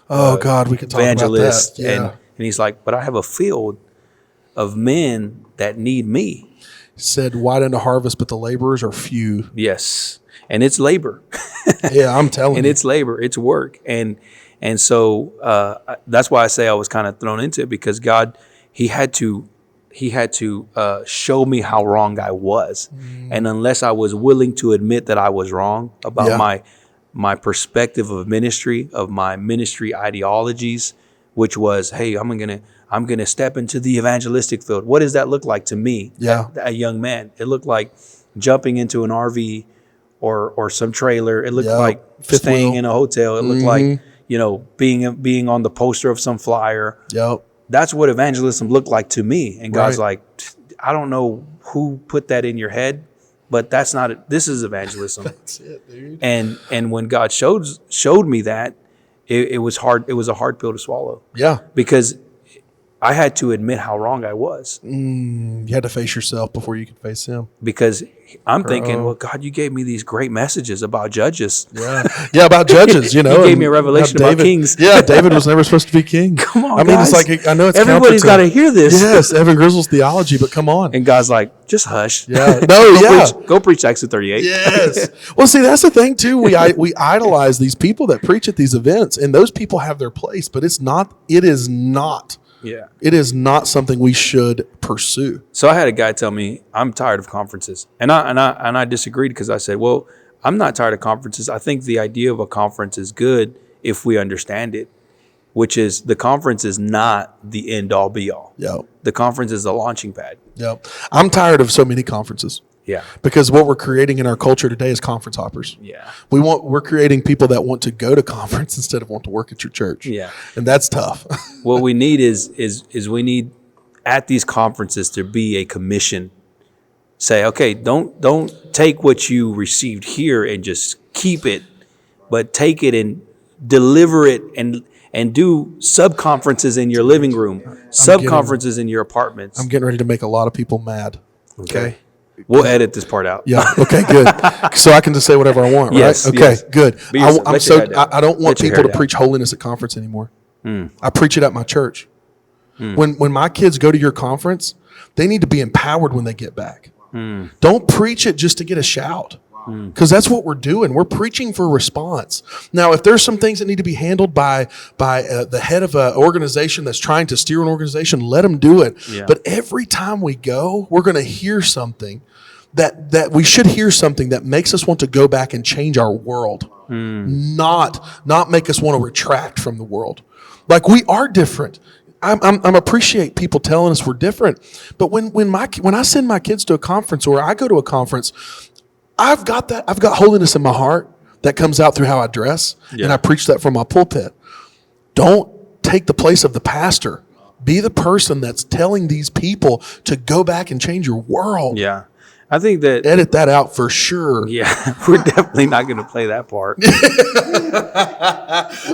Oh, God, we could talk evangelist. about that. Yeah. And he's like, but I have a field of men that need me. Said wide unto harvest, but the laborers are few. Yes. And it's labor. Yeah, I'm telling you. And it's labor. It's work. And so that's why I say I was kind of thrown into it, because God, he had to show me how wrong I was. And unless I was willing to admit that I was wrong about my perspective of ministry, of my ministry ideologies, which was, hey, I'm gonna step into the evangelistic field. What does that look like to me? Yeah. A young man. It looked like jumping into an RV or some trailer. It looked like staying in a hotel. It looked like, being on the poster of some flyer. Yep. That's what evangelism looked like to me. And God's like, I don't know who put that in your head, but that's not it. This is evangelism. That's it, dude. And when God showed me that, it was hard. It was a hard pill to swallow. Yeah. Because I had to admit how wrong I was. You had to face yourself before you could face him. Because I'm thinking, well, God, you gave me these great messages about judges. Yeah, about judges, You gave me a revelation about kings. Yeah, David was never supposed to be king. Come on, I mean, guys. it's like, I know it's everybody's got to hear this. Yes, Evan Grizzle's theology, but come on. And God's like, just hush. Yeah. Go preach Acts 38. Yes. Well, see, that's the thing too. We idolize these people that preach at these events, and those people have their place, but it is not. Yeah. It is not something we should pursue. So I had a guy tell me, I'm tired of conferences. And I disagreed, because I said, well, I'm not tired of conferences. I think the idea of a conference is good if we understand it, which is the conference is not the end all be all. Yep. The conference is the launching pad. Yep. I'm tired of so many conferences. Yeah. Because what we're creating in our culture today is conference hoppers. Yeah. We're creating people that want to go to conference instead of want to work at your church. Yeah. And that's tough. What we need is we need at these conferences to be a commission. Say, okay, don't take what you received here and just keep it, but take it and deliver it and do sub-conferences in your living room, sub-conferences in your apartments. I'm getting ready to make a lot of people mad. Okay. We'll edit this part out. Yeah. Okay, good. So I can just say whatever I want, right? Yes, okay, yes. good. I don't want Let your people to hair preach holiness at conference anymore. I preach it at my church. When my kids go to your conference, they need to be empowered when they get back. Don't preach it just to get a shout. Because that's what we're doing. We're preaching for response. Now, if there's some things that need to be handled by the head of an organization that's trying to steer an organization, let them do it. Yeah. But every time we go, we're going to hear something that we should hear something that makes us want to go back and change our world, not make us want to retract from the world. Like, we are different. I'm appreciate people telling us we're different, but when I send my kids to a conference or I go to a conference, I've got holiness in my heart that comes out through how I dress, and I preach that from my pulpit. Don't take the place of the pastor. Be the person that's telling these people to go back and change your world. Yeah. I think that Edit that out for sure. Yeah, we're definitely not going to play that part.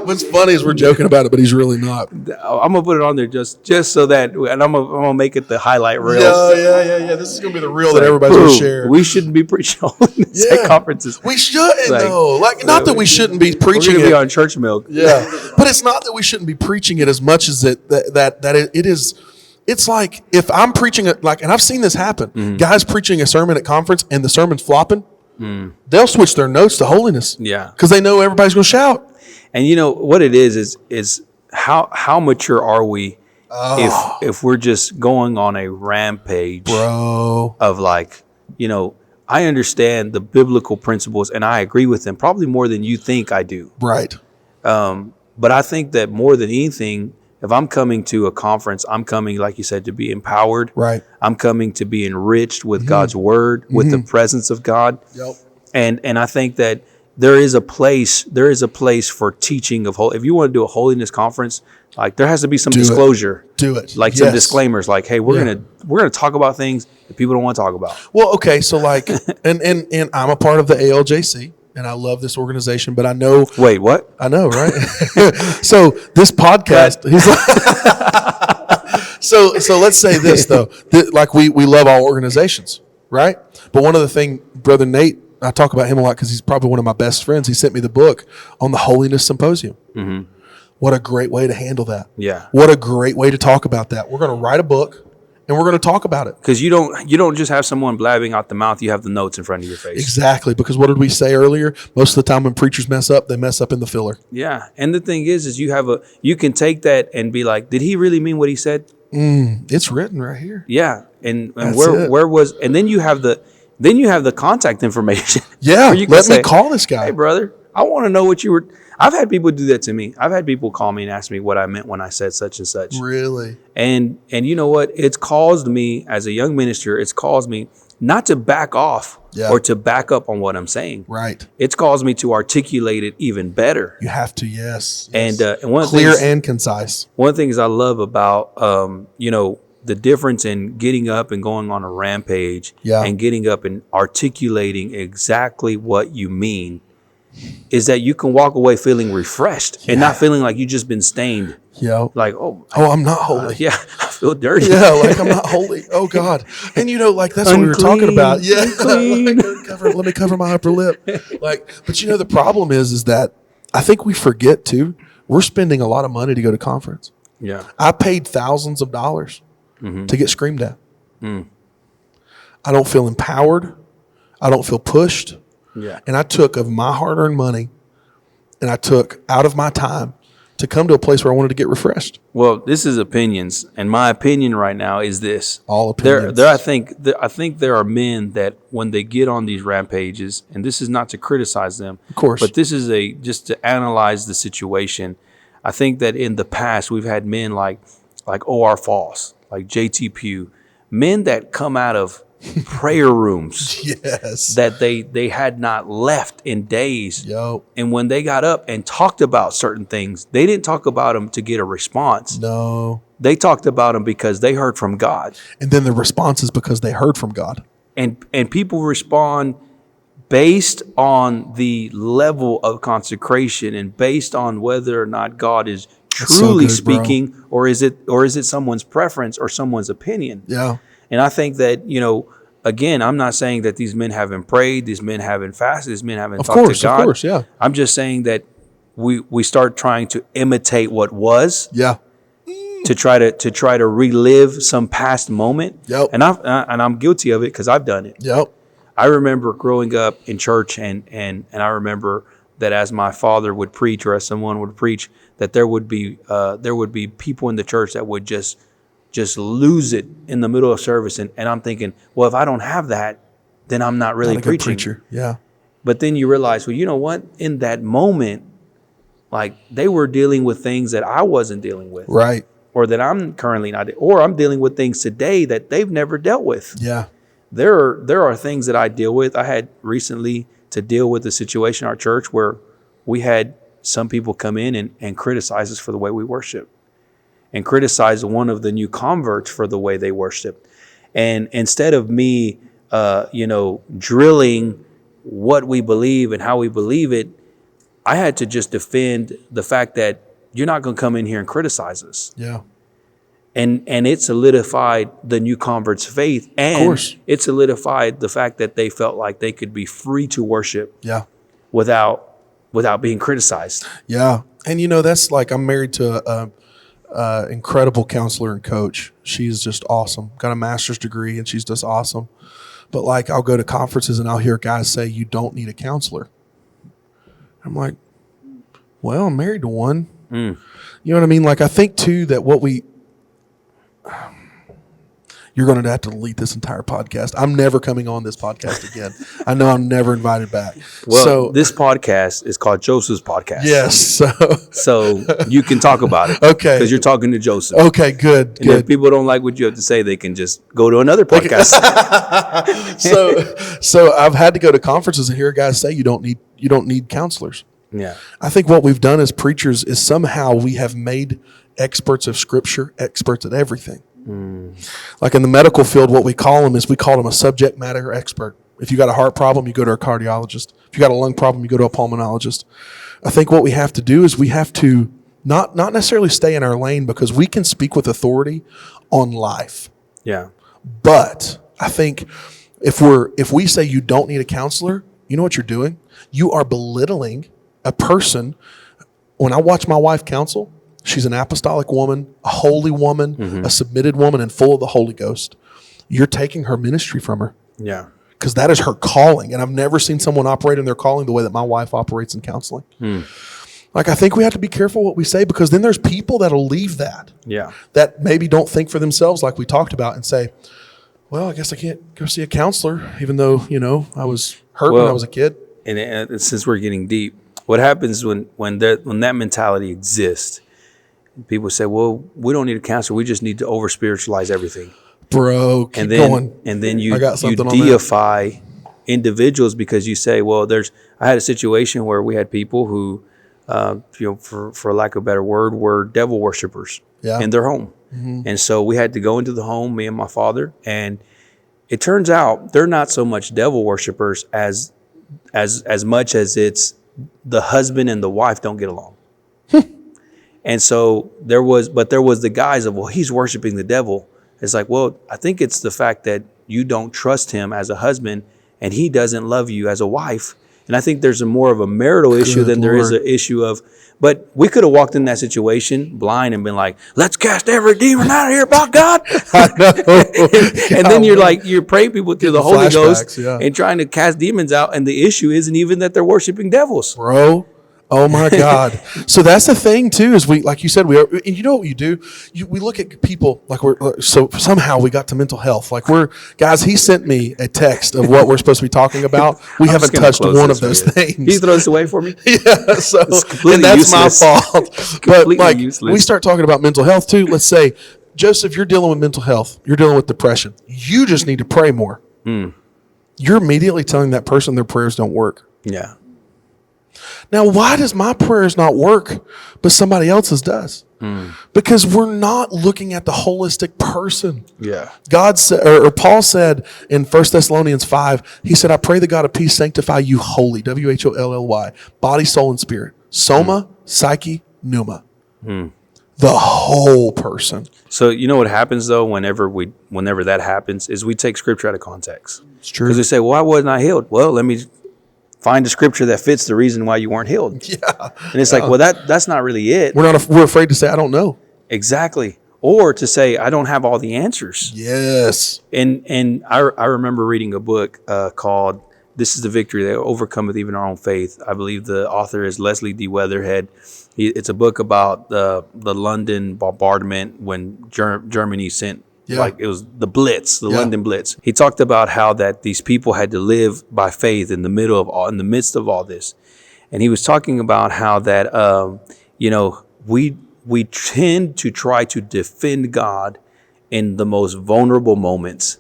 What's funny is we're joking about it, but he's really not. I'm gonna put it on there just so that, and I'm gonna make it the highlight reel. Yeah. This is gonna be the reel that everybody's gonna share. We shouldn't be preaching holiness at conferences. We shouldn't, though. Not that we shouldn't be preaching We're gonna it. be on church milk. Yeah, but it's not that we shouldn't be preaching it as much as it is. It's like if I'm preaching it, and I've seen this happen. Guys preaching a sermon at conference and the sermon's flopping. They'll switch their notes to holiness. Yeah, because they know everybody's gonna shout. And you know what it is how mature are we if we're just going on a rampage, bro, of I understand the biblical principles and I agree with them probably more than you think I do. Right. But I think that more than anything, if I'm coming to a conference, I'm coming, like you said, to be empowered. Right. I'm coming to be enriched with God's word, with the presence of God. Yep. And I think that there is a place for teaching of if you want to do a holiness conference, there has to be some disclosure. Do it. Some disclaimers, hey, we're gonna talk about things that people don't want to talk about. Well, okay, so and I'm a part of the ALJC. And I love this organization, but I know. Wait, what? I know, right? So this podcast, so let's say this though, we love all organizations, right? But one of the things, Brother Nate, I talk about him a lot because he's probably one of my best friends. He sent me the book on the Holiness Symposium. Mm-hmm. What a great way to handle that. Yeah. What a great way to talk about that. We're going to write a book. And we're going to talk about it. Because you don't just have someone blabbing out the mouth. You have the notes in front of your face. Exactly. Because what did we say earlier? Most of the time when preachers mess up, they mess up in the filler. Yeah. And the thing is you can take that and be like, did he really mean what he said? It's written right here. Yeah. And where was, and then you have the contact information. Yeah. Let me call this guy. Hey, brother, I want to know what you were. I've had people do that to me. I've had people call me and ask me what I meant when I said such and such. Really? And you know what? It's caused me, as a young minister, it's caused me not to back off or to back up on what I'm saying. Right. It's caused me to articulate it even better. You have to, yes. And one clear and concise. One of the things I love about, the difference in getting up and going on a rampage and getting up and articulating exactly what you mean is that you can walk away feeling refreshed and not feeling like you just been stained. Yeah. I'm not holy. I feel dirty. Yeah, I'm not holy. Oh God. And that's what we were talking about. Yeah. Let me cover my upper lip. But the problem is that I think we forget too, we're spending a lot of money to go to conference. Yeah. I paid thousands of dollars to get screamed at. I don't feel empowered. I don't feel pushed. Yeah. And I took of my hard-earned money and I took out of my time to come to a place where I wanted to get refreshed. Well, this is opinions, and my opinion right now is this: all opinions. I think there are men that when they get on these rampages, and this is not to criticize them, of course, but this is just to analyze the situation. I think that in the past we've had men like O.R. Falls, like J.T. Pugh, men that come out of prayer rooms Yes. that they had not left in days. Yep. And when they got up and talked about certain things, they didn't talk about them to get a response. No. They talked about them because they heard from God. And then the response is because they heard from God. And people respond based on the level of consecration and based on whether or not God is truly speaking, or is it someone's preference or someone's opinion? Yeah. And I think that, again, I'm not saying that these men haven't prayed, these men haven't fasted, these men haven't talked to God. Of course, yeah. I'm just saying that we start trying to imitate what was. Yeah. To try to relive some past moment. Yep. And I'm guilty of it because I've done it. Yep. I remember growing up in church and I remember that as my father would preach or as someone would preach, that there would be people in the church that would just lose it in the middle of service. And I'm thinking, well, if I don't have that, then I'm not really Not a good preaching. preacher. Yeah. But then you realize, well, you know what? In that moment, like they were dealing with things that I wasn't dealing with. Right. Or that I'm currently not, or I'm dealing with things today that they've never dealt with. Yeah. There are things that I deal with. I had recently to deal with a situation in our church where we had some people come in and criticize us for the way we worship and criticize one of the new converts for the way they worship. And instead of me, drilling what we believe and how we believe it, I had to just defend the fact that you're not going to come in here and criticize us. Yeah. And it solidified the new convert's faith. And it solidified the fact that they felt like they could be free to worship. Yeah. Without being criticized. Yeah. And that's like, I'm married to a incredible counselor and coach. She's just awesome. Got a master's degree and she's just awesome. But like, I'll go to conferences and I'll hear guys say, you don't need a counselor. I'm like, well, I'm married to one. You know what I mean? Like, I think too that you're going to have to delete this entire podcast. I'm never coming on this podcast again. I know I'm never invited back. Well, so this podcast is called Joseph's Podcast. Yes. So you can talk about it. Okay. Because you're talking to Joseph. Okay, good. And if people don't like what you have to say, they can just go to another podcast. So I've had to go to conferences and hear guys say you don't need counselors. Yeah. I think what we've done as preachers is somehow we have made experts of Scripture experts at everything. Like in the medical field, what we call them a subject matter expert. If you got a heart problem, you go to a cardiologist. If you got a lung problem, you go to a pulmonologist. I think what we have to do is we have to not necessarily stay in our lane because we can speak with authority on life. Yeah. But I think if we say you don't need a counselor, you know what you're doing? You are belittling a person. When I watch my wife counsel, she's an apostolic woman, a holy woman, a submitted woman, and full of the Holy Ghost. You're taking her ministry from her. Yeah. Because that is her calling. And I've never seen someone operate in their calling the way that my wife operates in counseling. Like, I think we have to be careful what we say because then there's people that'll leave that. Yeah. That maybe don't think for themselves like we talked about and say, well, I guess I can't go see a counselor even though, I was hurt when I was a kid. And since we're getting deep, what happens when that mentality exists? People say, well, we don't need a counselor. We just need to over-spiritualize everything. Bro, keep going. And then you on deify individuals because you say, well, I had a situation where we had people who, for lack of a better word, were devil worshipers in their home. And so we had to go into the home, me and my father, and it turns out they're not so much devil worshipers as much as it's the husband and the wife don't get along. And so there was the guise of, well, he's worshiping the devil. It's like, well, I think it's the fact that you don't trust him as a husband and he doesn't love you as a wife. And I think there's more of a marital issue than there is an issue of, but we could have walked in that situation blind and been like, let's cast every demon out of here about God. I know. And then you're praying people through the Holy Ghost yeah. and trying to cast demons out. And the issue isn't even that they're worshiping devils. Bro. Oh my God. So that's the thing too, is like you said, and you know what you do? We look at people so somehow we got to mental health. Like guys, he sent me a text of what we're supposed to be talking about. We haven't touched one of those things. He throws away for me. Yeah. So, and that's useless. my fault. But like, useless. We start talking about mental health too. Let's say, Joseph, you're dealing with mental health. You're dealing with depression. You just need to pray more. you're immediately telling that person their prayers don't work. Yeah. Now, why does my prayers not work, but somebody else's does? Because we're not looking at the holistic person. Yeah. God said, or Paul said in 1 Thessalonians 5, he said, I pray the God of peace sanctify you wholly, W-H-O-L-L-Y, body, soul, and spirit. Soma, psyche, pneuma. The whole person. So you know what happens though, whenever that happens, is we take scripture out of context. It's true. Because we say, well, why wasn't I healed? Well, let me find a scripture that fits the reason why you weren't healed. Yeah. And it's like, well, that's not really it. We're afraid to say, I don't know. Exactly. Or to say, I don't have all the answers. Yes. And I remember reading a book called This is the Victory That Overcometh Even Our Own Faith. I believe the author is Leslie D. Weatherhead. It's a book about the London bombardment when Germany sent, like it was the Blitz, London Blitz. He talked about how that these people had to live by faith in the midst of all this. And he was talking about how that, we tend to try to defend God in the most vulnerable moments.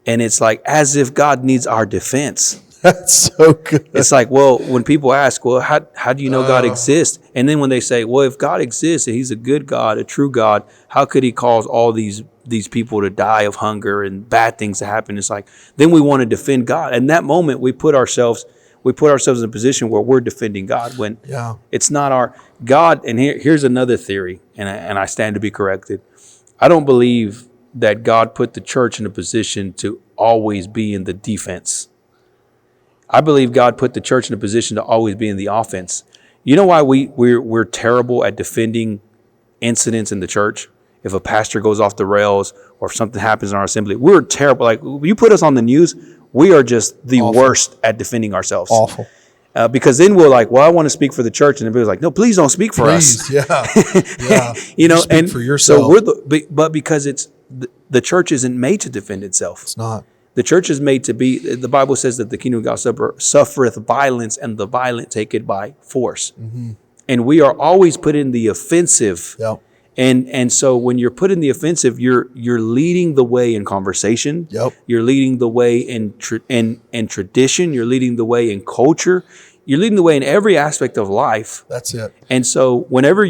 And it's like as if God needs our defense. That's so good. It's like, well, when people ask, well, how do you know God exists? And then when they say, well, if God exists and he's a good God, a true God, how could he cause all these people to die of hunger and bad things to happen? It's like, then we want to defend God. And that moment we put ourselves in a position where we're defending God when it's not our God. And here's another theory, and I stand to be corrected. I don't believe that God put the church in a position to always be in the defense. I believe God put the church in a position to always be in the offense. You know why we're terrible at defending incidents in the church? If a pastor goes off the rails or if something happens in our assembly, we're terrible. Like you put us on the news, we are just the worst at defending ourselves. Awful. Because then we're like, well, I want to speak for the church, and everybody's like, no, please don't speak for us. Yeah. Speak and for yourself. So but because the church isn't made to defend itself. It's not. The church is made to be, the Bible says that the kingdom of God suffereth violence and the violent take it by force. Mm-hmm. And we are always put in the offensive. Yep. And so when you're put in the offensive, you're leading the way in conversation. Yep. You're leading the way in tradition. You're leading the way in culture. You're leading the way in every aspect of life. That's it. And so whenever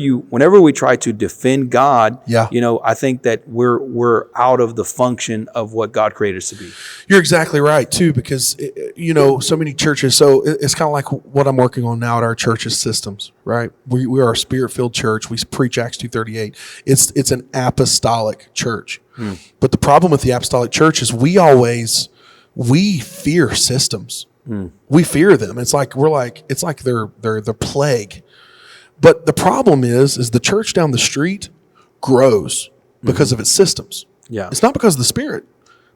we try to defend God, I think that we're out of the function of what God created us to be. You're exactly right too, because so many churches. So it's kind of like what I'm working on now at our church's systems, right? We are a spirit-filled church. We preach Acts 2:38. It's an apostolic church. But the problem with the apostolic church is we fear systems. We fear them. It's like they're the plague. But the problem is the church down the street grows because of its systems. Yeah. It's not because of the Spirit,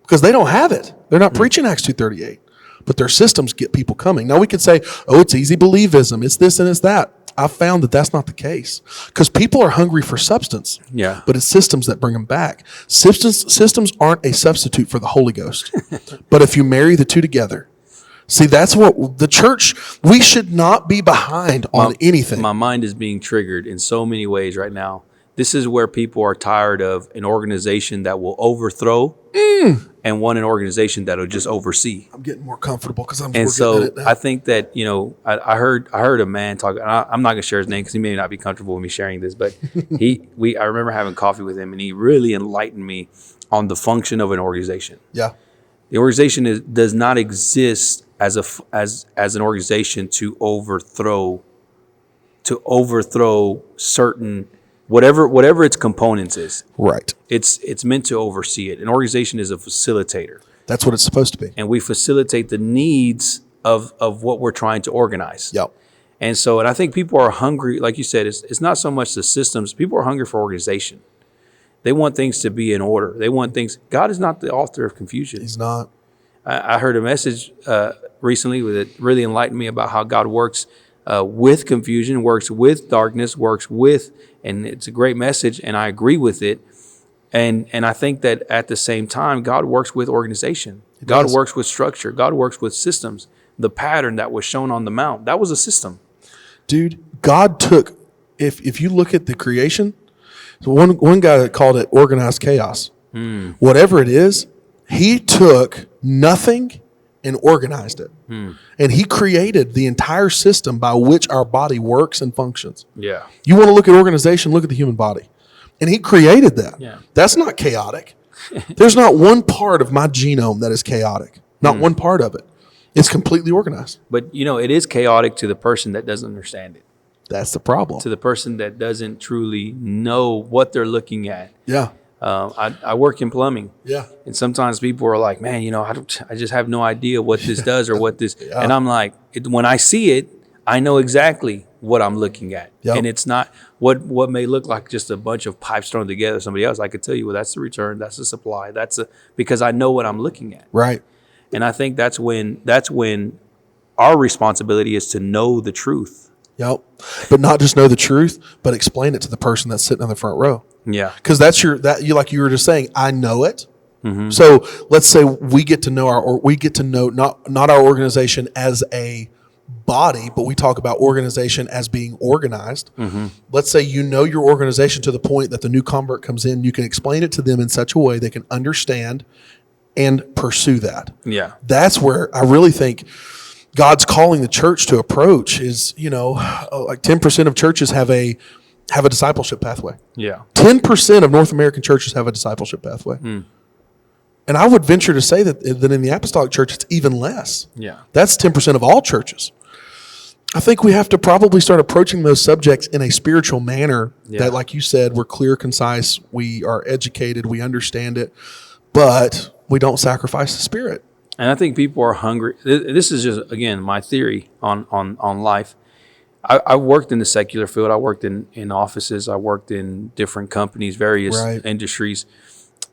because they don't have it. They're not preaching Acts 2:38, but their systems get people coming. Now we could say, oh, it's easy believism. It's this and it's that. I've found that that's not the case because people are hungry for substance. Yeah. But it's systems that bring them back. Systems aren't a substitute for the Holy Ghost. But if you marry the two together, see, that's what the church, we should not be behind on anything. My mind is being triggered in so many ways right now. This is where people are tired of an organization that will overthrow and want an organization that will just oversee. I'm getting more comfortable because I'm and so I think that, I heard a man talk, and I'm not going to share his name because he may not be comfortable with me sharing this, but I remember having coffee with him, and he really enlightened me on the function of an organization. Yeah. The organization does not exist as an organization to overthrow certain whatever its components is. Right. It's meant to oversee it. An organization is a facilitator. That's what it's supposed to be. And we facilitate the needs of what we're trying to organize. Yep. And I think people are hungry, like you said, it's not so much the systems. People are hungry for organization. They want things to be in order. They want things. God is not the author of confusion. He's not. I heard a message recently that really enlightened me about how God works with confusion, works with darkness, and it's a great message, and I agree with it. And I think that at the same time, God works with organization. God works with structure. God works with systems. The pattern that was shown on the mount, that was a system. Dude, God took, if you look at the creation, one guy called it organized chaos. Whatever it is, He took nothing and organized it. And he created the entire system by which our body works and functions. Yeah. You want to look at organization, look at the human body. And he created that. Yeah. That's not chaotic. There's not one part of my genome that is chaotic. Not one part of it. It's completely organized. But, it is chaotic to the person that doesn't understand it. That's the problem. To the person that doesn't truly know what they're looking at. Yeah. I work in plumbing. Yeah. And sometimes people are like, man, I just have no idea what this does or what this. And I'm like, when I see it, I know exactly what I'm looking at. Yep. And it's not what may look like just a bunch of pipes thrown together. Somebody else, I could tell you, well, that's the return, that's the supply, because I know what I'm looking at. Right. And I think that's when our responsibility is to know the truth. Yep. But not just know the truth, but explain it to the person that's sitting in the front row. Yeah. Because like you were just saying, I know it. Mm-hmm. So let's say we get to know not our organization as a body, but we talk about organization as being organized. Mm-hmm. Let's say you know your organization to the point that the new convert comes in, you can explain it to them in such a way they can understand and pursue that. Yeah. That's where I really think God's calling the church to approach is, like 10% of churches have a discipleship pathway. Yeah. 10% of North American churches have a discipleship pathway. And I would venture to say that in the apostolic church, it's even less. Yeah. That's 10% of all churches. I think we have to probably start approaching those subjects in a spiritual manner that, like you said, we're clear, concise, we are educated, we understand it, but we don't sacrifice the spirit. And I think people are hungry. This is just, again, my theory on life. I worked in the secular field. I worked in offices. I worked in different companies, various industries.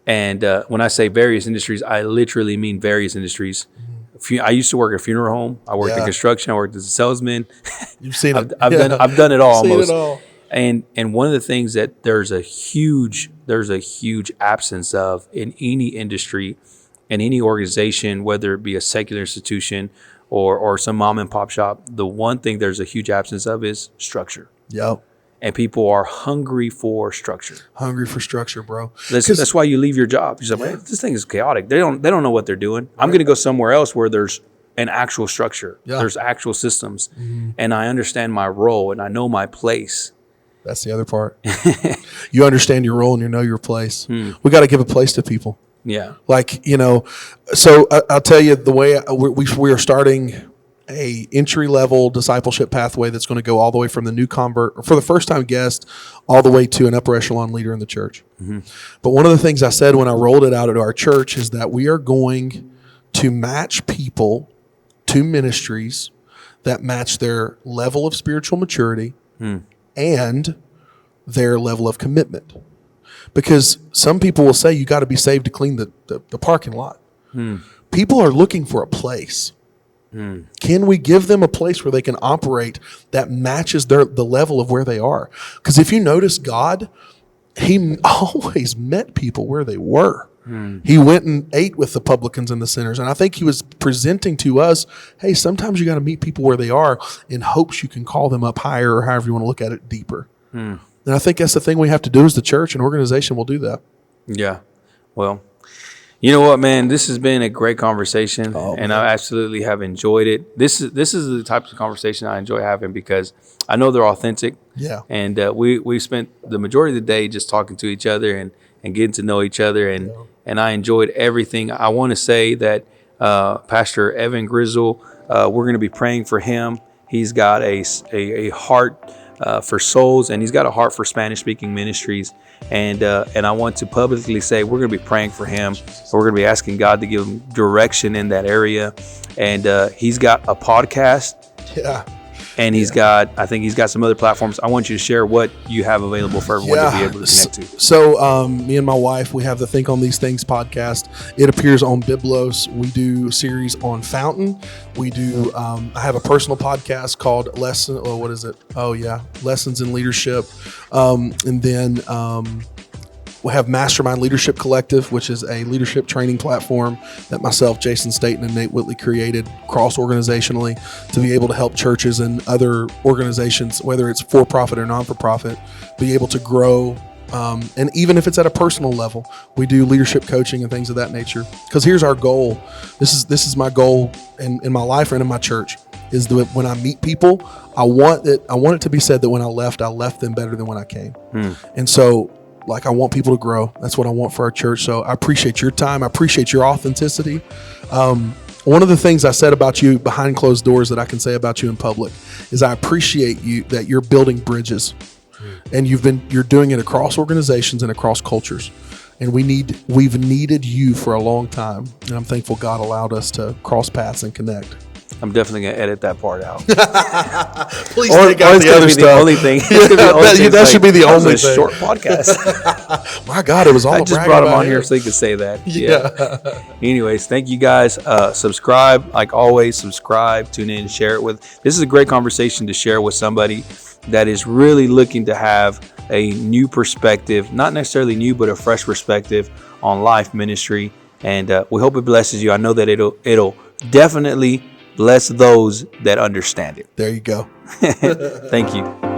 And when I say various industries, I literally mean various industries. I used to work at a funeral home. I worked in construction. I worked as a salesman. You've seen it. I've done it all almost. Seen it all. And one of the things that there's a huge absence of in any industry, in any organization, whether it be a secular institution or some mom and pop shop, the one thing there's a huge absence of is structure. Yep. And people are hungry for structure. Hungry for structure, bro. That's why you leave your job. You say, man, this thing is chaotic. They don't know what they're doing. I'm going to go somewhere else where there's an actual structure. Yeah. There's actual systems. And I understand my role and I know my place. That's the other part. You understand your role and you know your place. We got to give a place to people. Yeah. Like, so I'll tell you the way we are starting a entry-level discipleship pathway that's going to go all the way from the new convert or for the first-time guest all the way to an upper echelon leader in the church. But one of the things I said when I rolled it out at our church is that we are going to match people to ministries that match their level of spiritual maturity and their level of commitment. Because some people will say you got to be saved to clean the parking lot. People are looking for a place. Can we give them a place where they can operate that matches the level of where they are? Because if you notice, God, he always met people where they were. He went and ate with the publicans and the sinners. And I think he was presenting to us, hey, sometimes you got to meet people where they are in hopes you can call them up higher or however you want to look at it deeper. And I think that's the thing we have to do as the church, and organization will do that. Yeah. Well, you know what, man? This has been a great conversation, and I absolutely have enjoyed it. This is the types of conversation I enjoy having because I know they're authentic. Yeah. And we spent the majority of the day just talking to each other and getting to know each other, and I enjoyed everything. I want to say that Pastor Evan Grizzle, we're going to be praying for him. He's got a heart for souls, and he's got a heart for Spanish-speaking ministries. And I want to publicly say we're going to be praying for him. We're going to be asking God to give him direction in that area. And he's got a podcast. Yeah. And I think he's got some other platforms. I want you to share what you have available for everyone to be able to connect to. So me and my wife, we have the Think on These Things podcast. It appears on Biblos. We do series on Fountain. We do, I have a personal podcast called Lessons in Leadership. And then we have Mastermind Leadership Collective, which is a leadership training platform that myself, Jason Staten, and Nate Whitley created cross-organizationally to be able to help churches and other organizations, whether it's for-profit or non-for-profit, be able to grow And even if it's at a personal level, we do leadership coaching and things of that nature. Because here's our goal. This is my goal in my life and in my church, is that when I meet people, I want it to be said that when I left them better than when I came. And so, like, I want people to grow. That's what I want for our church. So I appreciate your time. I appreciate your authenticity. One of the things I said about you behind closed doors that I can say about you in public is I appreciate you that you're building bridges, and you're doing it across organizations and across cultures. And we've needed you for a long time. And I'm thankful God allowed us to cross paths and connect. I'm definitely going to edit that part out. Please take out the other stuff. The only thing. That should be the only thing. Short podcast. My God, it was all. I just brought him on here so he could say that. Yeah. Anyways, thank you guys. Subscribe, like always. Subscribe, tune in, share it with. This is a great conversation to share with somebody that is really looking to have a new perspective, not necessarily new, but a fresh perspective on life, ministry, and we hope it blesses you. I know that it'll definitely bless those that understand it. There you go. Thank you.